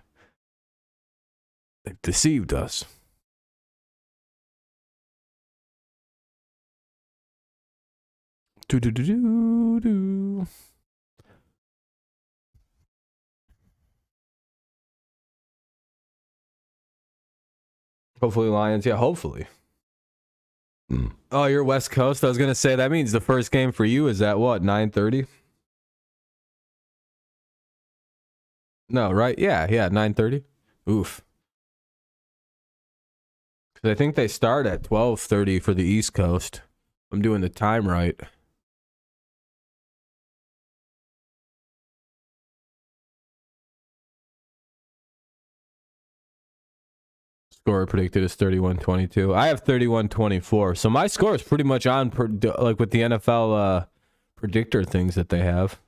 They've deceived us. Do. Hopefully Lions. Yeah, hopefully. Oh, you're West Coast? I was going to say, that means the first game for you is at what, 9:30? No, right? Yeah, 9:30. Oof. Because I think they start at 12:30 for the East Coast. I'm doing the time right. Score predicted is 31-22. I have 31-24. So my score is pretty much on like with the NFL predictor things that they have.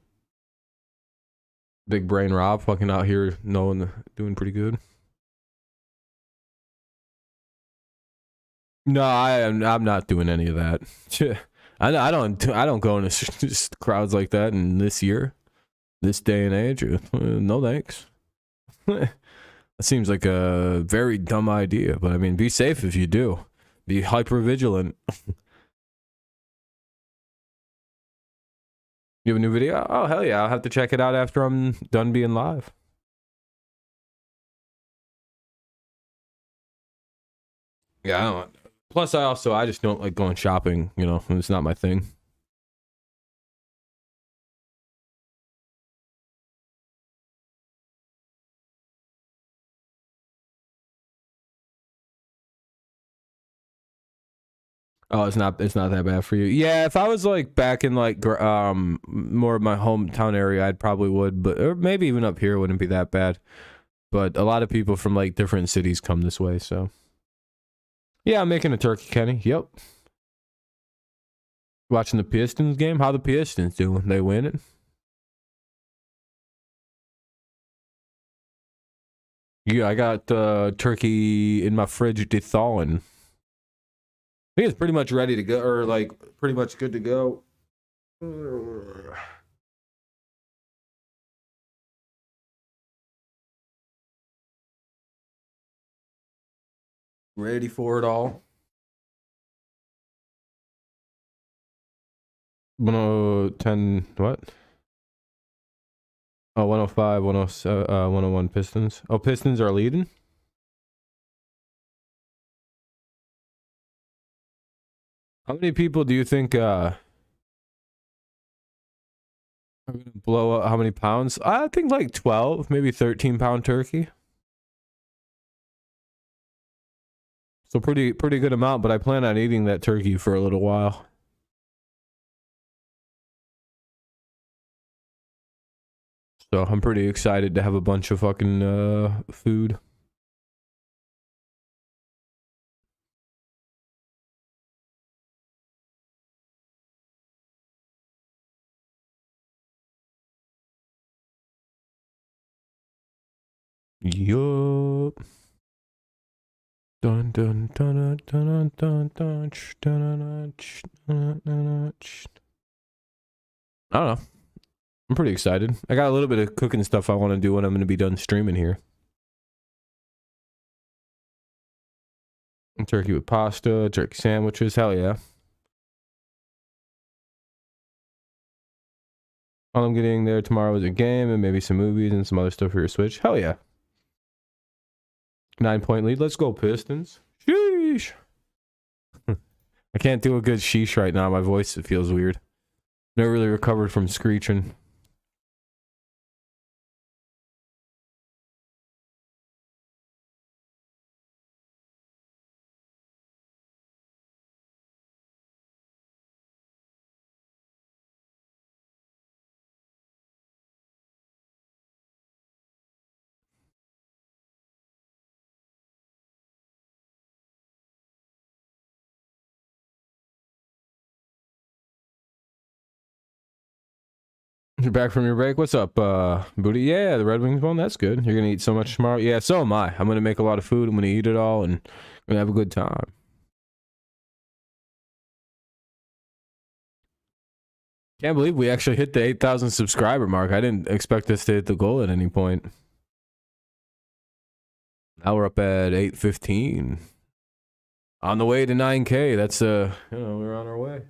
Big brain Rob fucking out here doing pretty good. No, I'm not doing any of that. I don't go into crowds like that in this year, this day and age. No thanks. That seems like a very dumb idea, but I mean, be safe if you do. Be hyper vigilant. You have a new video? Oh, hell yeah. I'll have to check it out after I'm done being live. Yeah, I don't. Plus, I just don't like going shopping, you know, it's not my thing. Oh, it's not that bad for you. Yeah, if I was like back in like more of my hometown area, I'd probably would, but or maybe even up here it wouldn't be that bad. But a lot of people from like different cities come this way, so yeah, I'm making a turkey, Kenny. Yep. Watching the Pistons game. How the Pistons doing? They winning? Yeah, I got turkey in my fridge thawing. I think it's pretty much ready to go, or like pretty much good to go. Ready for it all. 10, what? Oh, 105, 101 Pistons. Oh, Pistons are leading? How many people do you think are gonna blow up? How many pounds? I think like 12, maybe 13-pound turkey. So pretty good amount, but I plan on eating that turkey for a little while. So I'm pretty excited to have a bunch of fucking food. Yup. Dun dun dun dun dun dun dun dun dun. I don't know. I'm pretty excited. I got a little bit of cooking stuff I want to do when I'm going to be done streaming here. Turkey with pasta, turkey sandwiches, hell yeah. All I'm getting there tomorrow is a game and maybe some movies and some other stuff for your Switch. Hell yeah. 9-point lead. Let's go, Pistons. Sheesh. I can't do a good sheesh right now. My voice, it feels weird. Never really recovered from screeching. You're back from your break? What's up, Booty? Yeah, the Red Wings one, that's good. You're gonna eat so much tomorrow? Yeah, so am I. I'm gonna make a lot of food. I'm gonna eat it all, and I'm gonna have a good time. Can't believe we actually hit the 8,000 subscriber mark. I didn't expect us to hit the goal at any point. Now we're up at 815. On the way to 9K. That's, you know, we're on our way.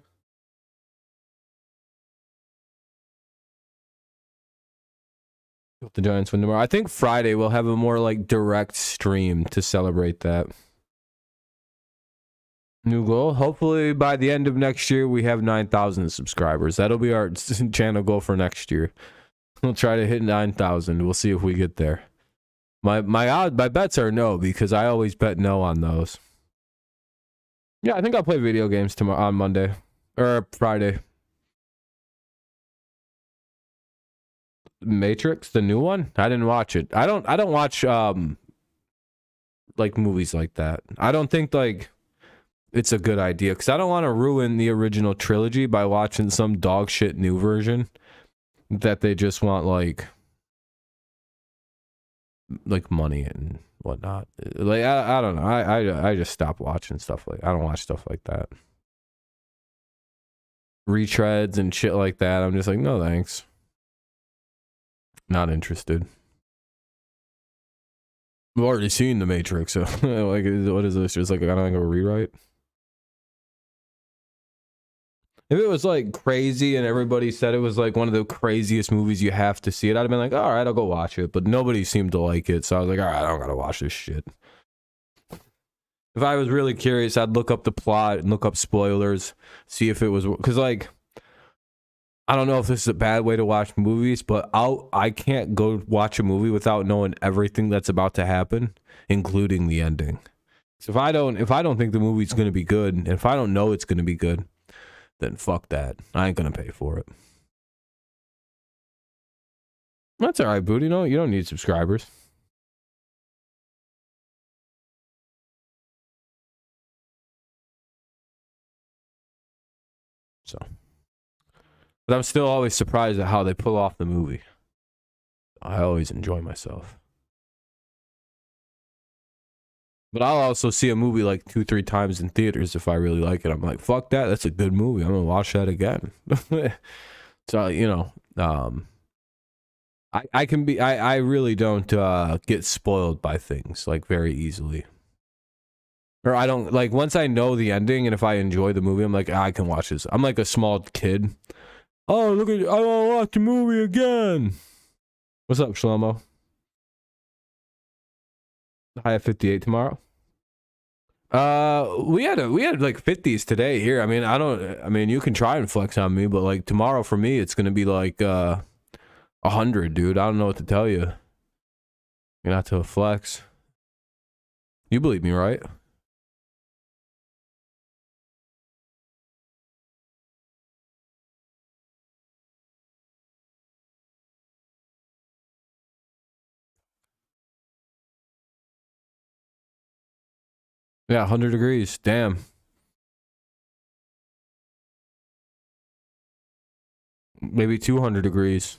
Hope the Giants win tomorrow. I think Friday we'll have a more, like, direct stream to celebrate that. New goal. Hopefully by the end of next year we have 9,000 subscribers. That'll be our channel goal for next year. We'll try to hit 9,000. We'll see if we get there. My bets are no, because I always bet no on those. Yeah, I think I'll play video games tomorrow on Monday or Friday. Matrix, the new one? I didn't watch it. I don't watch like movies like that. I don't think like it's a good idea because I don't want to ruin the original trilogy by watching some dog shit new version that they just want like like money and whatnot. Like I don't know. I just stopped watching stuff like, I don't watch stuff like that. Retreads and shit like that. I'm just like, no thanks. Not interested. I've already seen The Matrix, so like, what is this? Just like I don't have a rewrite. If it was like crazy and everybody said it was like one of the craziest movies you have to see it, I'd have been like, all right, I'll go watch it. But nobody seemed to like it, so I was like, all right, I don't gotta watch this shit. If I was really curious, I'd look up the plot and look up spoilers, see if it was, because like, I don't know if this is a bad way to watch movies, but I can't go watch a movie without knowing everything that's about to happen, including the ending. So if I don't think the movie's gonna be good, and if I don't know it's gonna be good, then fuck that. I ain't gonna pay for it. That's all right, Booty. No, you don't need subscribers. So, but I'm still always surprised at how they pull off the movie. I always enjoy myself. But I'll also see a movie like 2-3 times in theaters if I really like it. I'm like, fuck that. That's a good movie. I'm gonna watch that again. So, you know, I really don't get spoiled by things like very easily. Or I don't, like, once I know the ending and if I enjoy the movie, I'm like, I can watch this. I'm like a small kid. Oh, look at, I want to watch the movie again. What's up, Shlomo? High at 58 tomorrow. We had like 50s today here. I mean, you can try and flex on me, but like tomorrow for me, it's gonna be like 100, dude. I don't know what to tell you. You're not to flex. You believe me, right? Yeah, 100 degrees. Damn. Maybe 200 degrees.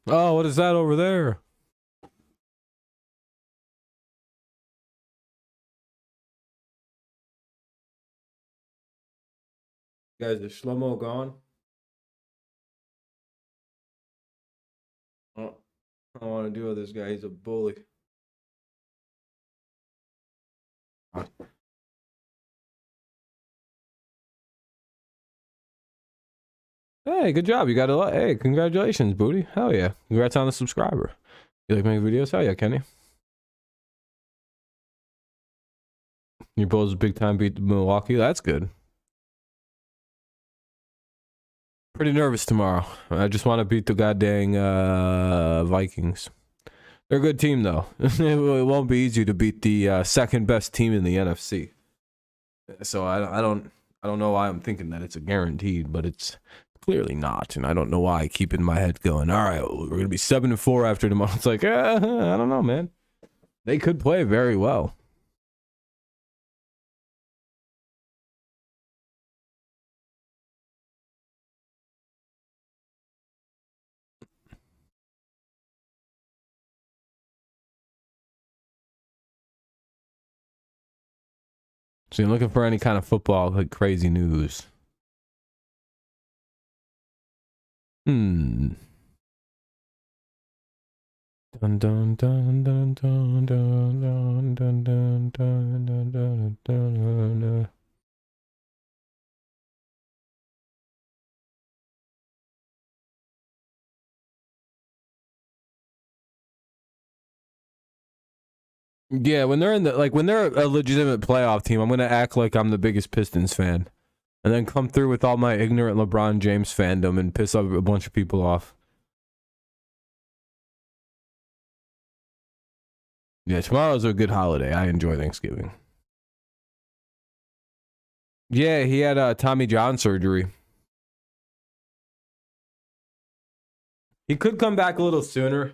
Oh, what is that over there? Guys, is Shlomo gone? Oh, I don't want to deal with this guy. He's a bully. Hey, good job. You got a lot. Hey, congratulations, Booty. Hell yeah. Congrats on the subscriber. You like making videos? Hell yeah, Kenny. Your Bulls big time beat Milwaukee. That's good. Pretty nervous tomorrow. I just want to beat the goddamn Vikings. They're a good team, though. It won't be easy to beat the second best team in the NFC. So I don't know why I'm thinking that it's a guaranteed, but it's clearly not. And I don't know why I keep in my head going, all right, we're gonna be 7-4 after tomorrow. It's like, I don't know, man. They could play very well. So you're looking for any kind of football, like crazy news. Dun dun dun dun dun dun dun dun dun dun dun dun dun. Yeah, when they're in the when they're a legitimate playoff team, I'm gonna act like I'm the biggest Pistons fan, and then come through with all my ignorant LeBron James fandom and piss a bunch of people off. Yeah, tomorrow's a good holiday. I enjoy Thanksgiving. Yeah, he had Tommy John surgery. He could come back a little sooner.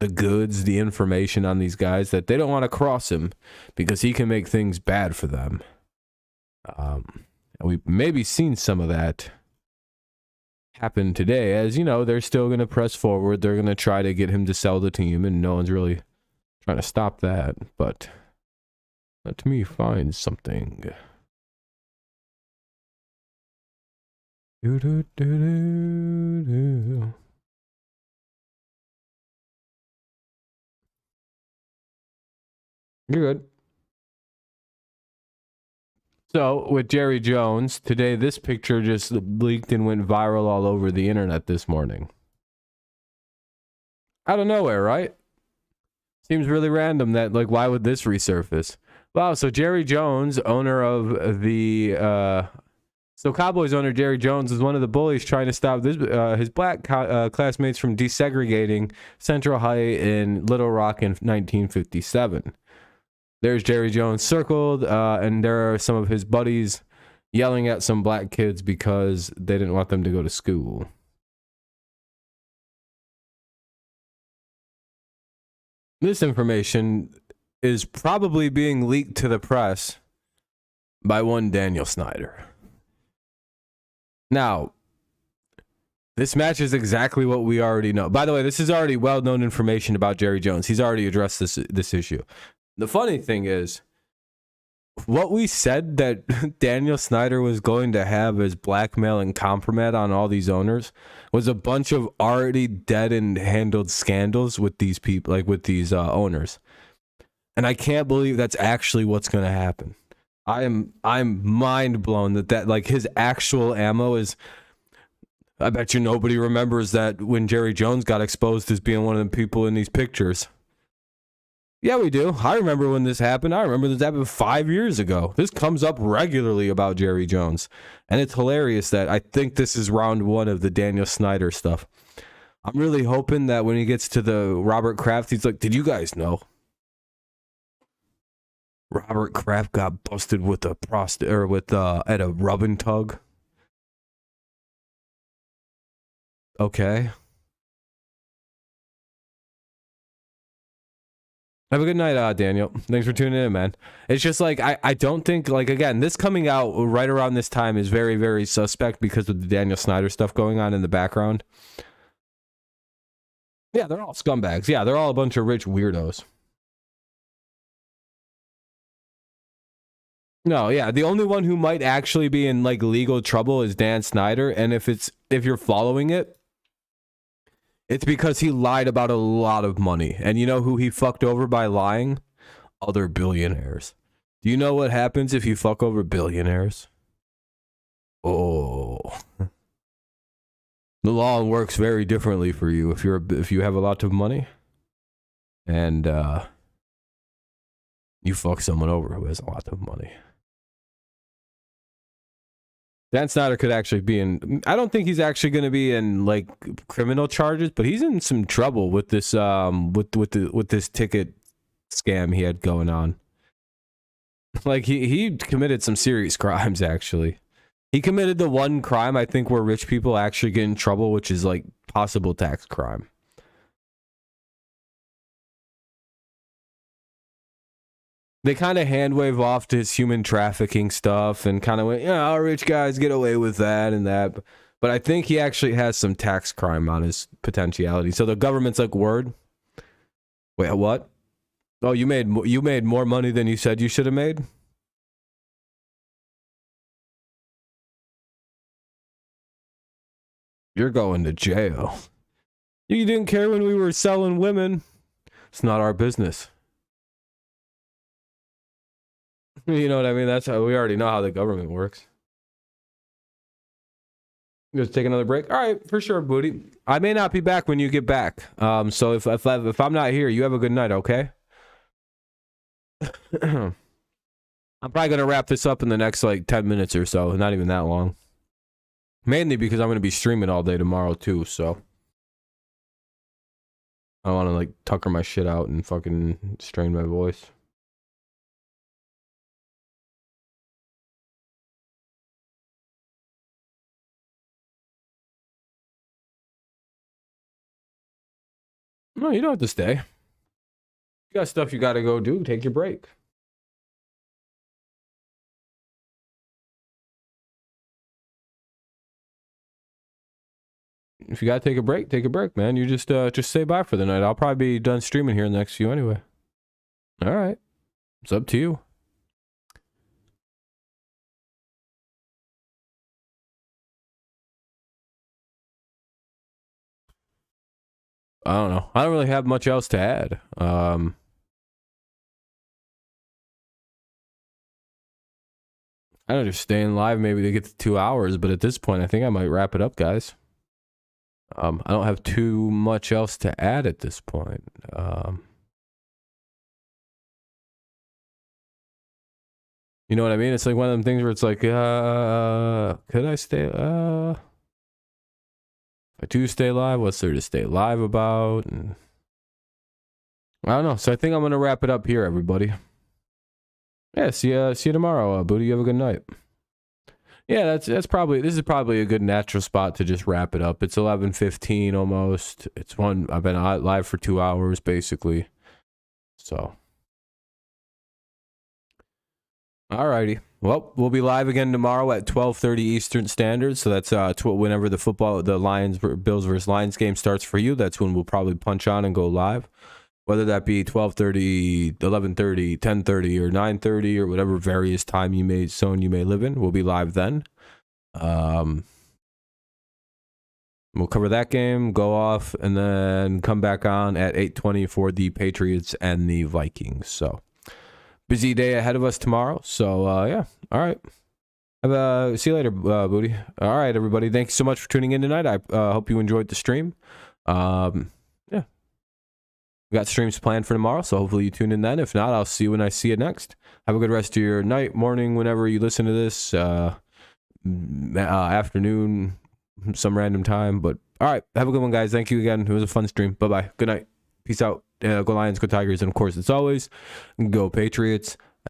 the goods, the information on these guys, that they don't want to cross him because he can make things bad for them. We've maybe seen some of that happen today, as you know, they're still going to press forward. They're going to try to get him to sell the team, and no one's really trying to stop that. But let me find something. You're good. So, with Jerry Jones, today this picture just leaked and went viral all over the internet this morning. Out of nowhere, right? Seems really random that, like, why would this resurface? Wow, so Jerry Jones, owner of the... So Cowboys owner Jerry Jones is one of the bullies trying to stop his black classmates from desegregating Central High in Little Rock in 1957. There's Jerry Jones circled, and there are some of his buddies yelling at some black kids because they didn't want them to go to school. This information is probably being leaked to the press by one Daniel Snyder. Now, this matches exactly what we already know. By the way, this is already well-known information about Jerry Jones. He's already addressed this issue. The funny thing is, what we said that Daniel Snyder was going to have as blackmail and compromise on all these owners was a bunch of already dead and handled scandals with these people, like with these owners. And I can't believe that's actually what's going to happen. I'm mind blown that like his actual ammo is. I bet you nobody remembers that when Jerry Jones got exposed as being one of the people in these pictures. Yeah, we do. I remember when this happened. I remember this happened 5 years ago. This comes up regularly about Jerry Jones. And it's hilarious that I think this is round one of the Daniel Snyder stuff. I'm really hoping that when he gets to the Robert Kraft, he's like, did you guys know? Robert Kraft got busted with a at a rub and tug. Okay. Have a good night, Daniel. Thanks for tuning in, man. It's just like, I don't think, like, again, this coming out right around this time is very, very suspect because of the Daniel Snyder stuff going on in the background. Yeah, they're all scumbags. Yeah, they're all a bunch of rich weirdos. No, yeah, the only one who might actually be in, like, legal trouble is Dan Snyder, and if you're following it, it's because he lied about a lot of money. And you know who he fucked over by lying? Other billionaires. Do you know what happens if you fuck over billionaires? Oh. The law works very differently for you if you have a lot of money and you fuck someone over who has a lot of money. Dan Snyder could actually be in. I don't think he's actually going to be in like criminal charges, but he's in some trouble with this with this ticket scam he had going on. Like he committed some serious crimes. Actually, he committed the one crime I think where rich people actually get in trouble, which is like possible tax crime. They kind of hand wave off to his human trafficking stuff and kind of went, yeah, our rich guys get away with that and that. But I think he actually has some tax crime on his potentiality. So the government's like, word? Wait, what? Oh, you made more money than you said you should have made? You're going to jail. You didn't care when we were selling women. It's not our business. You know what I mean? That's how we already know how the government works. Just take another break. All right, for sure, Booty. I may not be back when you get back. So if I'm not here, you have a good night, okay? I'm probably gonna wrap this up in the next like 10 minutes or so. Not even that long. Mainly because I'm gonna be streaming all day tomorrow too. So I want to like tucker my shit out and fucking strain my voice. No, you don't have to stay. You got stuff you got to go do. Take your break. If you got to take a break, man. You just say bye for the night. I'll probably be done streaming here in the next few anyway. All right. It's up to you. I don't know. I don't really have much else to add. I don't just staying live maybe to get to 2 hours, but at this point, I think I might wrap it up, guys. I don't have too much else to add at this point. You know what I mean? It's like one of them things where it's like, could I stay? If I do stay live, what's there to stay live about? And I don't know. So I think I'm gonna wrap it up here, everybody. Yeah, see you tomorrow, Booty. You have a good night. Yeah, this is probably a good natural spot to just wrap it up. It's 11:15 almost. I've been live for 2 hours basically. So, alrighty. Well, we'll be live again tomorrow at 12:30 Eastern Standard. So that's whenever the Bills versus Lions game starts for you. That's when we'll probably punch on and go live. Whether that be 12:30, 11:30, 10:30, or 9:30, or whatever various time zone you may live in, we'll be live then. We'll cover that game, go off, and then come back on at 8:20 for the Patriots and the Vikings. So, busy day ahead of us tomorrow. So, yeah. All right. See you later, Booty. All right, everybody. Thank you so much for tuning in tonight. I hope you enjoyed the stream. Yeah. We got streams planned for tomorrow, so hopefully you tune in then. If not, I'll see you when I see you next. Have a good rest of your night, morning, whenever you listen to this. Afternoon, some random time. But all right, have a good one, guys. Thank you again. It was a fun stream. Bye-bye. Good night. Peace out. Go Lions, go Tigers. And, of course, as always, go Patriots.